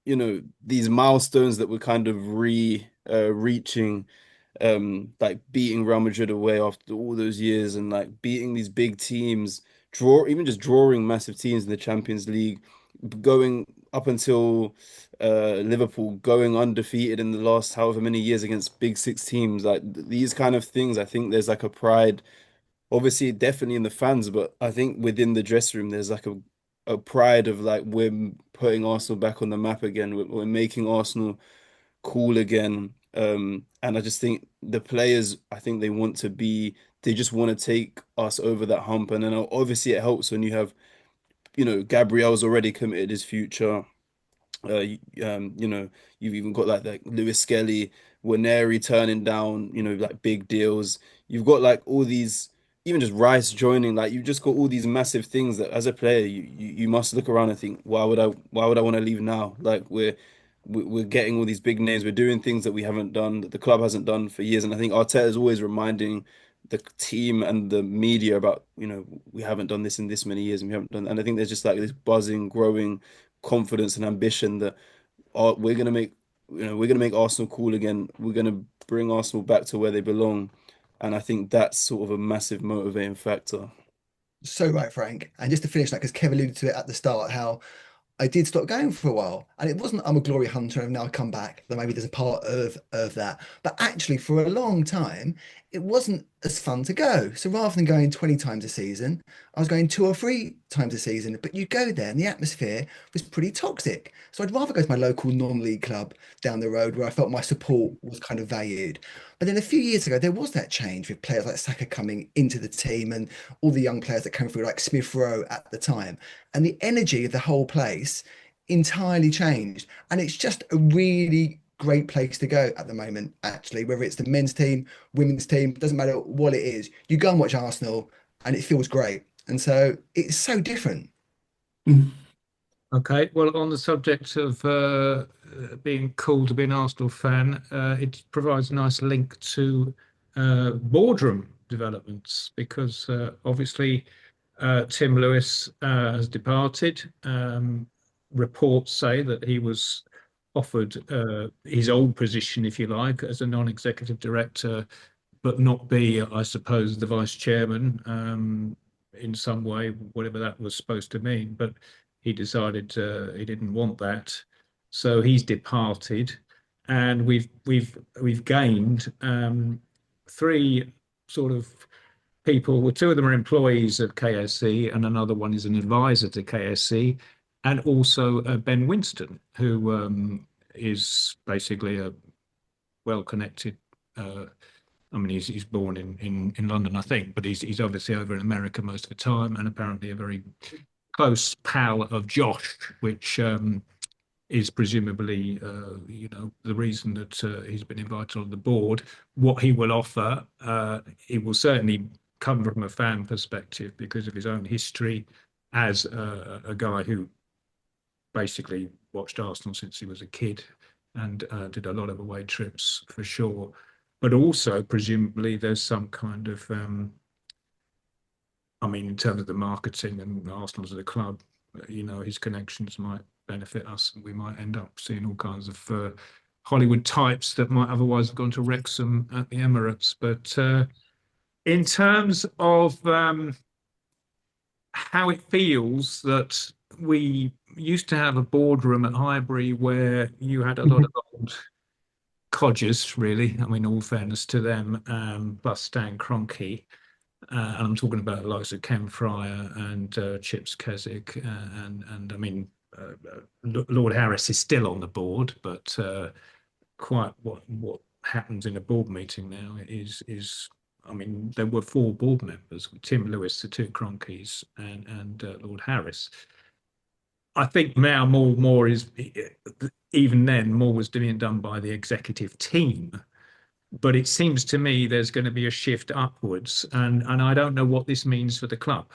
these milestones that we're kind of reaching, like beating Real Madrid away after all those years and like beating these big teams, even just drawing massive teams in the Champions League, going up until Liverpool going undefeated in the last however many years against big six teams, like these kind of things. I think there's like a pride, obviously, definitely in the fans, but I think within the dressing room, there's like a pride of like we're putting Arsenal back on the map again. We're making Arsenal cool again. And I just think the players, I think they just want to take us over that hump. And then obviously it helps when you have, Gabriel's already committed his future. You've even got like Lewis Skelly, Waneri turning down, like big deals. You've got like all these, even just Rice joining. Like you've just got all these massive things that, as a player, you must look around and think, why would I want to leave now? Like we're getting all these big names. We're doing things that we haven't done, that the club hasn't done for years. And I think Arteta is always reminding the team and the media about, we haven't done this in this many years, and we haven't done. And I think there's just like this buzzing, growing confidence and ambition that we're gonna make Arsenal cool again. We're gonna bring Arsenal back to where they belong, and I think that's sort of a massive motivating factor. So right, Frank. And just to finish that, because Kev alluded to it at the start, how I did stop going for a while. And it wasn't I'm a glory hunter and now I come back, that maybe there's a part of that. But actually for a long time, it wasn't as fun to go. So rather than going 20 times a season, I was going 2 or 3 times a season. But you go there and the atmosphere was pretty toxic. So I'd rather go to my local non-league club down the road where I felt my support was kind of valued. But then a few years ago, there was that change with players like Saka coming into the team and all the young players that came through, like Smith Rowe at the time, and the energy of the whole place entirely changed. And it's just a really great place to go at the moment, actually, whether it's the men's team, women's team, doesn't matter what it is. You go and watch Arsenal and it feels great. And so it's so different. Okay, well, on the subject of being cool to be an Arsenal fan, it provides a nice link to boardroom developments because obviously Tim Lewis has departed. Reports say that he was offered his old position, if you like, as a non-executive director, but not be, I suppose, the vice chairman in some way, whatever that was supposed to mean. But he decided he didn't want that, so he's departed, and we've gained three sort of people. Well, two of them are employees of KSC, and another one is an advisor to KSC, and also Ben Winston, who is basically a well-connected. I mean, he's born in London, I think, but he's obviously over in America most of the time, and apparently a very close pal of Josh, which is presumably, the reason that he's been invited on the board. What he will offer, it will certainly come from a fan perspective because of his own history as a guy who basically watched Arsenal since he was a kid and did a lot of away trips for sure. But also, presumably, there's some kind of, I mean, in terms of the marketing and Arsenal as a club, his connections might benefit us, and we might end up seeing all kinds of Hollywood types that might otherwise have gone to Wrexham at the Emirates. But in terms of how it feels that we used to have a boardroom at Highbury where you had a lot of old codgers, really. I mean, all fairness to them, plus Stan Kroenke. And I'm talking about the likes of Ken Fryer and Chips Keswick, and I mean, Lord Harris is still on the board, but quite what happens in a board meeting now is I mean, there were 4 board members: Tim Lewis, the 2 Cronkies, and Lord Harris. I think now more is, even then more was being done by the executive team. But it seems to me there's going to be a shift upwards, and I don't know what this means for the club.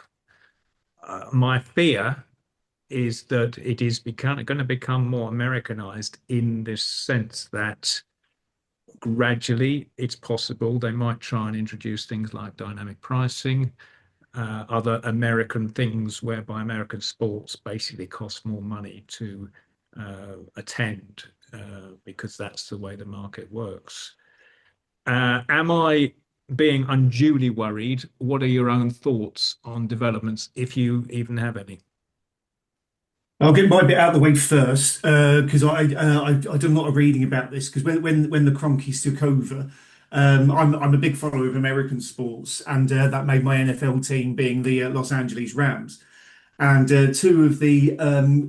My fear is that it is going to become more Americanized in this sense that gradually it's possible they might try and introduce things like dynamic pricing, other American things whereby American sports basically cost more money to attend because that's the way the market works. Am I being unduly worried? What are your own thoughts on developments, if you even have any? I'll get my bit out of the way first because I've done a lot of reading about this because when the Cronkies took over, I'm a big follower of American sports and that made my NFL team being the Los Angeles Rams. And two of the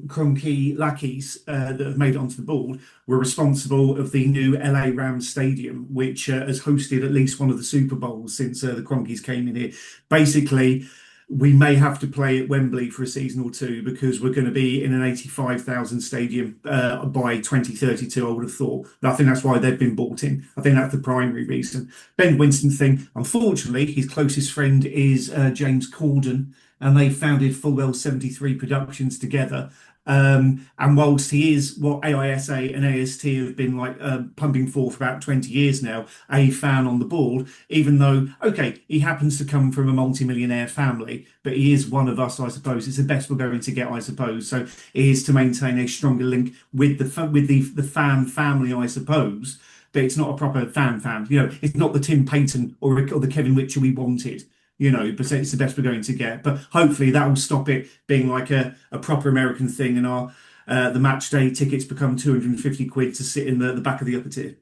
Cronky lackeys that have made it onto the board were responsible of the new LA Rams Stadium, which has hosted at least one of the Super Bowls since the Cronkies came in here. Basically, we may have to play at Wembley for a season or two because we're going to be in an 85,000 stadium by 2032, I would have thought. And I think that's why they've been bought in. I think that's the primary reason. Ben Winston thing, unfortunately, his closest friend is James Corden, and they founded Fullwell 73 Productions together. And whilst he is what AISA and AST have been like pumping for about 20 years now, a fan on the board, even though, okay, he happens to come from a multi-millionaire family, but he is one of us, I suppose. It's the best we're going to get, I suppose. So it is to maintain a stronger link with the fan family, I suppose. But it's not a proper fan. You know, it's not the Tim Payton or the Kevin Whitcher we wanted. You know, but it's the best we're going to get. But hopefully that will stop it being like a proper American thing and our the match day tickets become 250 quid to sit in the back of the upper tier.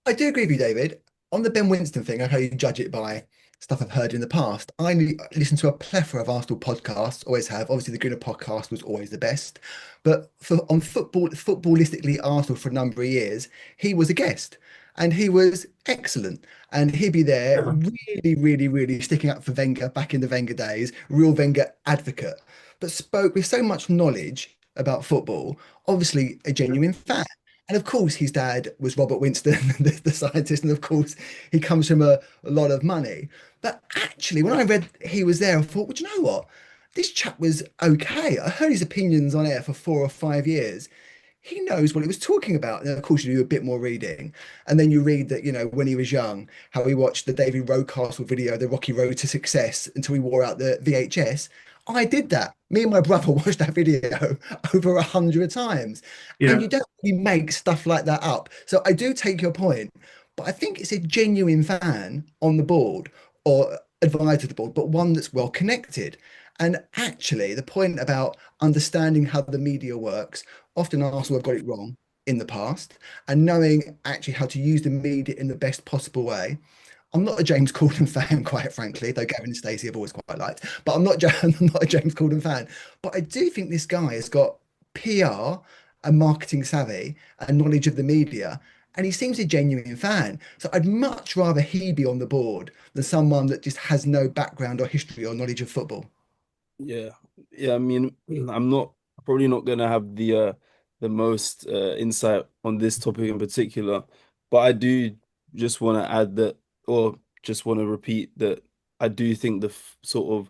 I do agree with you, David. On the Ben Winston thing, I how you judge it by stuff I've heard in the past. Listen to a plethora of Arsenal podcasts, always have. Obviously, the Gooner podcast was always the best. But on footballistically Arsenal for a number of years, he was a guest and he was excellent. And he'd be there really, really, really sticking up for Wenger back in the Wenger days, real Wenger advocate, but spoke with so much knowledge about football, obviously a genuine fan. And of course, his dad was Robert Winston, the scientist, and of course, he comes from a lot of money. But actually, when I read he was there, I thought, well, do you know what? This chap was okay. I heard his opinions on air for 4 or 5 years. He knows what he was talking about. And of course, you do a bit more reading. And then you read that, when he was young, how he watched the David Rocastle video, The Rocky Road to Success, until he wore out the VHS. I did that. Me and my brother watched that video over 100 times. And Yeah. you don't really make stuff like that up. So I do take your point, but I think it's a genuine fan on the board or advisor to the board, but one that's well connected. And actually, the point about understanding how the media works, often Arsenal have got it wrong in the past, and knowing actually how to use the media in the best possible way. I'm not a James Corden fan, quite frankly, though Gavin and Stacey have always quite liked. But I'm not a James Corden fan. But I do think this guy has got PR and marketing savvy and knowledge of the media, and he seems a genuine fan. So I'd much rather he be on the board than someone that just has no background or history or knowledge of football. Yeah, yeah. I mean, I'm not probably not gonna have the most insight on this topic in particular, but I do just want to add that, or just want to repeat that I do think the f sort of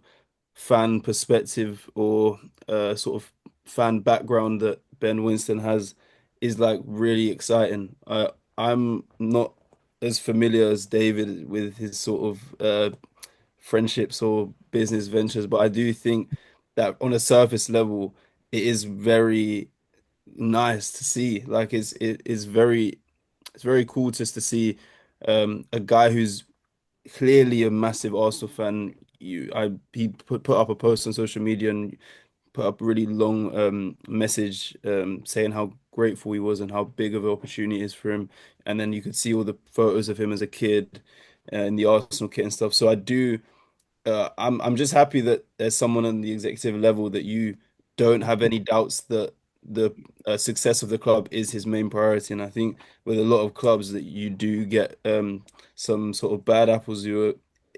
fan perspective or sort of fan background that Ben Winston has is like really exciting. I'm not as familiar as David with his sort of friendships or business ventures, but I do think that on a surface level, it is very nice to see. Like it's very cool just to see a guy who's clearly a massive Arsenal fan. He put up a post on social media and put up a really long message saying how grateful he was and how big of an opportunity it is for him. And then you could see all the photos of him as a kid in the Arsenal kit and stuff. So I do I'm just happy that there's someone on the executive level that you don't have any doubts that the success of the club is his main priority. And I think with a lot of clubs that you do get some sort of bad apples who are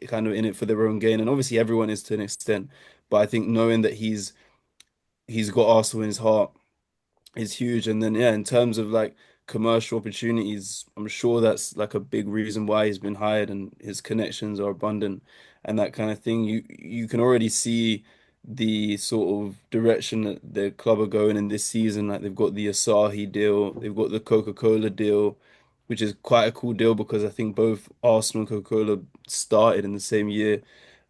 kind of in it for their own gain. And obviously everyone is to an extent, but I think knowing that he's got Arsenal in his heart is huge. And then yeah, in terms of like commercial opportunities, I'm sure that's like a big reason why he's been hired and his connections are abundant and that kind of thing. You can already see the sort of direction that the club are going in this season. Like they've got the Asahi deal, they've got the Coca-Cola deal, which is quite a cool deal because I think both Arsenal and Coca-Cola started in the same year.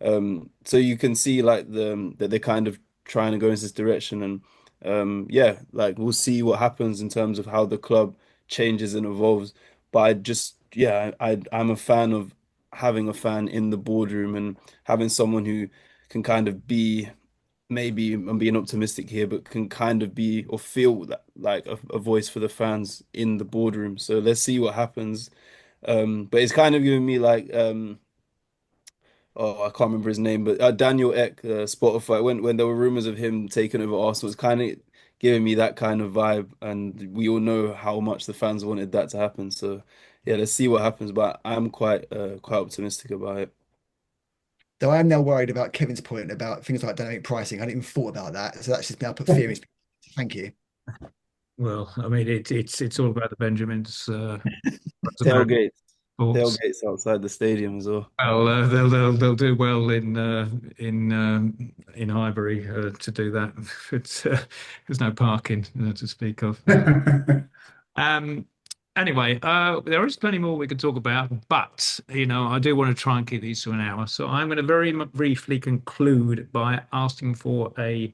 So you can see like that they're kind of trying to go in this direction, and yeah, like we'll see what happens in terms of how the club changes and evolves. But I just yeah, I'm a fan of having a fan in the boardroom and having someone who can kind of be, maybe I'm being optimistic here, but can kind of be or feel that, like a voice for the fans in the boardroom. So let's see what happens. But it's kind of giving me like oh, I can't remember his name, but Daniel Ek, Spotify, when there were rumors of him taking over Arsenal, it's kind of giving me that kind of vibe, and we all know how much the fans wanted that to happen. So yeah, let's see what happens. But I'm quite optimistic about it. Though I am now worried about Kevin's point about things like dynamic pricing. I hadn't even thought about that. So that's just now put fear in. Thank you. Well, I mean, it's all about the Benjamins. Tailgates, Thoughts. tailgates outside the stadium as well. Well, they'll do well in Highbury to do that. It's, there's no parking to speak of. Um, anyway, there is plenty more we could talk about, but I do want to try and keep these to an hour. So I'm going to very briefly conclude by asking for a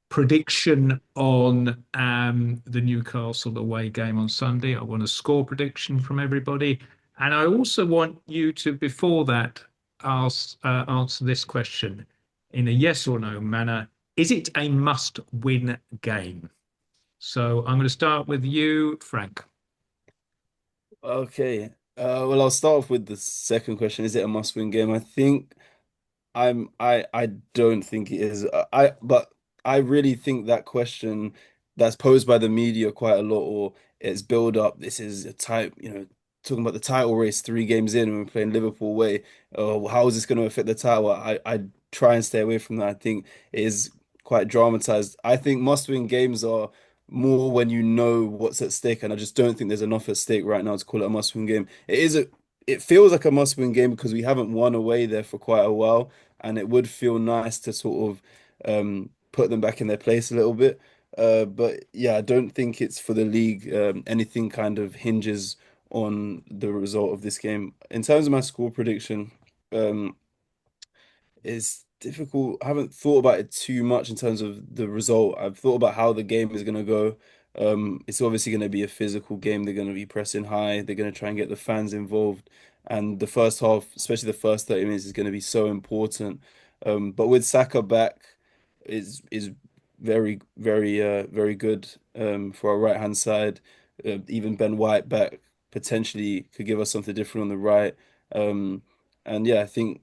prediction on the Newcastle away game on Sunday. I want a score prediction from everybody, and I also want you to, before that, answer this question in a yes or no manner. Is it a must-win game? So I'm going to start with you, Frank. Okay. Well, I'll start off with the second question. Is it a must-win game? I think I don't think it is. But I really think that question that's posed by the media quite a lot, or it's build up. This is a type, talking about the title race 3 games in when we're playing Liverpool away. Oh, how is this going to affect the title? I try and stay away from that. I think it is quite dramatized. I think must-win games are more when you know what's at stake, and I just don't think there's enough at stake right now to call it a must-win game. It feels like a must-win game because we haven't won away there for quite a while, and it would feel nice to sort of put them back in their place a little bit. But yeah, I don't think it's for the league. Anything kind of hinges on the result of this game. In terms of my score prediction, um, it's difficult. I haven't thought about it too much in terms of the result. I've thought about how the game is going to go. It's obviously going to be a physical game. They're going to be pressing high. They're going to try and get the fans involved. And the first half, especially the first 30 minutes, is going to be so important. But with Saka back, is very good for our right hand side. Even Ben White back potentially could give us something different on the right. Um, and yeah, I think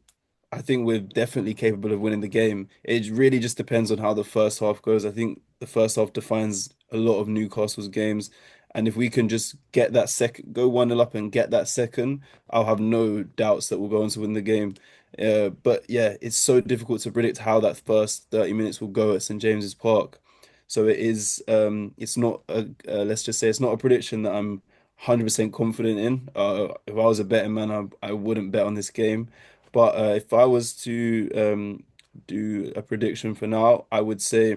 we're definitely capable of winning the game. It really just depends on how the first half goes. I think the first half defines a lot of Newcastle's games. And if we can just get that second, go 1-0 up and get that second, I'll have no doubts that we'll go on to win the game. But yeah, it's so difficult to predict how that first 30 minutes will go at St. James's Park. So it's not let's just say it's not a prediction that I'm 100% confident in. If I was a betting man, I wouldn't bet on this game. But if I was to do a prediction for now, I would say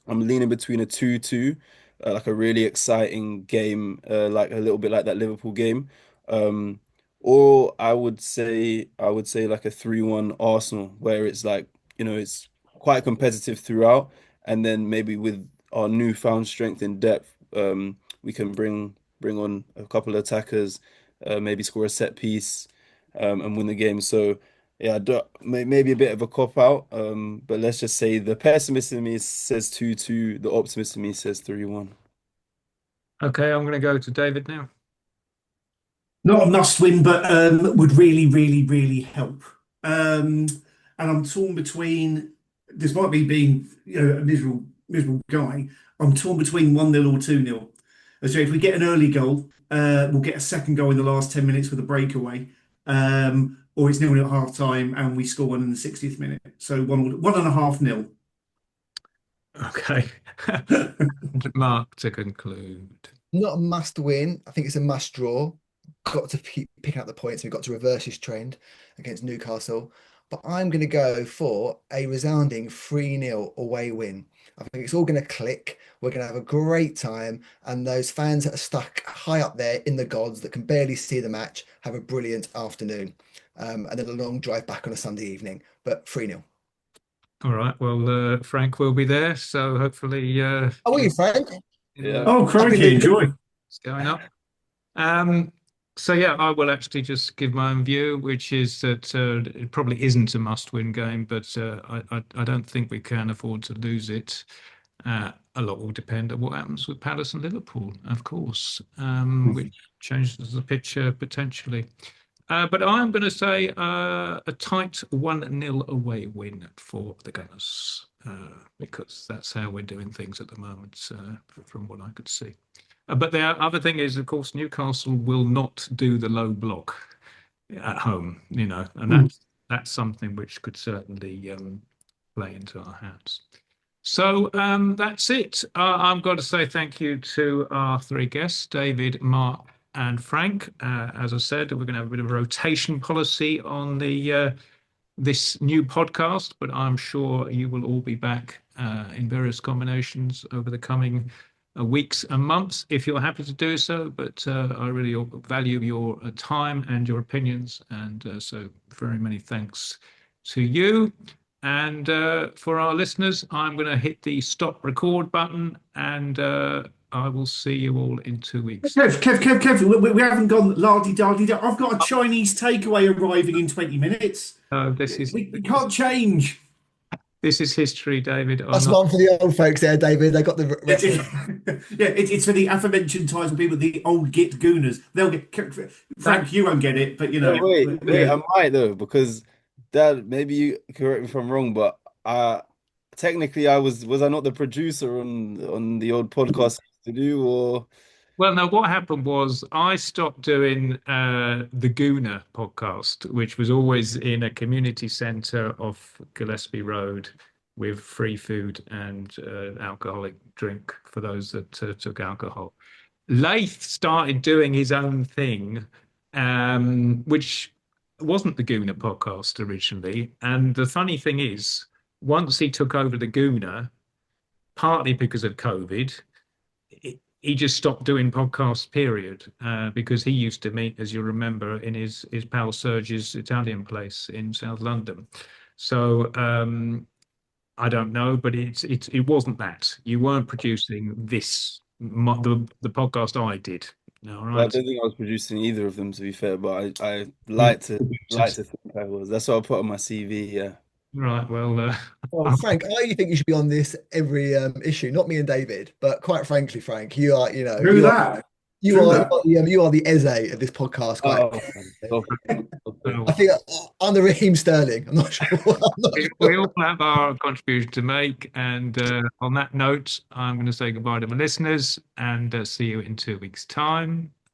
I'm leaning between a 2-2, like a really exciting game, like a little bit like that Liverpool game. Um, or I would say like a 3-1 Arsenal, where it's like, it's quite competitive throughout, and then maybe with our newfound strength in depth, we can bring on a couple of attackers, maybe score a set piece, and win the game. So yeah, maybe a bit of a cop out, but let's just say the pessimist in me says 2-2, the optimist in me says 3-1. Okay, I'm going to go to David now. Not a must win, but would really, really, really help. And I'm torn between, despite me being, a miserable guy, I'm torn between 1-0 or 2-0. So if we get an early goal, we'll get a second goal in the last 10 minutes with a breakaway. Or it's 0 at half time and we score one in the 60th minute. So 1.5-0. Okay. Mark, to conclude. Not a must win. I think it's a must draw. Got to keep picking up the points. We've got to reverse this trend against Newcastle. but I'm going to go for a resounding 3-0 away win. I think it's all going to click. We're going to have a great time, and those fans that are stuck high up there in the gods that can barely see the match have a brilliant afternoon. And then a long drive back on a Sunday evening, but 3-0. All right. Well, Frank will be there, so hopefully, How are you, Frank? Yeah. Oh, crikey, enjoy. it's going up. So yeah, I will actually just give my own view, which is that it probably isn't a must-win game, but I don't think we can afford to lose it. A lot will depend on what happens with Palace and Liverpool, of course, which changes the picture potentially. But I'm going to say a tight 1-0 away win for the Gunners, because that's how we're doing things at the moment, from what I could see. But the other thing is, of course, Newcastle will not do the low block at home, and that's something which could certainly play into our hands. So that's it. I've got to say thank you to our three guests, David, Mark, and Frank. As I said, we're going to have a bit of a rotation policy on this new podcast, but I'm sure you will all be back in various combinations over the coming weeks and months if you're happy to do so. But I really value your time and your opinions, and so very many thanks to you. And for our listeners, I'm going to hit the stop record button, and I will see you all in 2 weeks. Kev, we haven't gone lardy-dardy. I've got a Chinese takeaway arriving in 20 minutes. We can't change. This is history, David. That's one for the old folks there, David. They got the It's for the aforementioned times of people, the old Git Gooners. They'll get Frank. You won't get it, but you know. No, wait, I might though, because Dad, maybe you correct me if I'm wrong, but technically was I not the producer on the old podcast to do, or? Well, no, what happened was I stopped doing the Gooner podcast, which was always in a community centre off Gillespie Road with free food and alcoholic drink for those that took alcohol. Laith started doing his own thing, which wasn't the Gooner podcast originally. And the funny thing is, once he took over the Gooner, partly because of COVID, he just stopped doing podcasts, period, because he used to meet, as you remember, in his pal Serge's Italian place in South London. So I don't know, but it wasn't that. You weren't producing this, the podcast I did. All right. Well, I don't think I was producing either of them, to be fair, but I like to think I was. That's what I put on my CV. Yeah. Right. Well, Frank, I think you should be on this every issue. Not me and David, but quite frankly, Frank, you are, you are the Eze of this podcast. I think I'm the Raheem Sterling. I'm not sure. We all have our contribution to make, and on that note, I'm going to say goodbye to my listeners and see you in 2 weeks' time.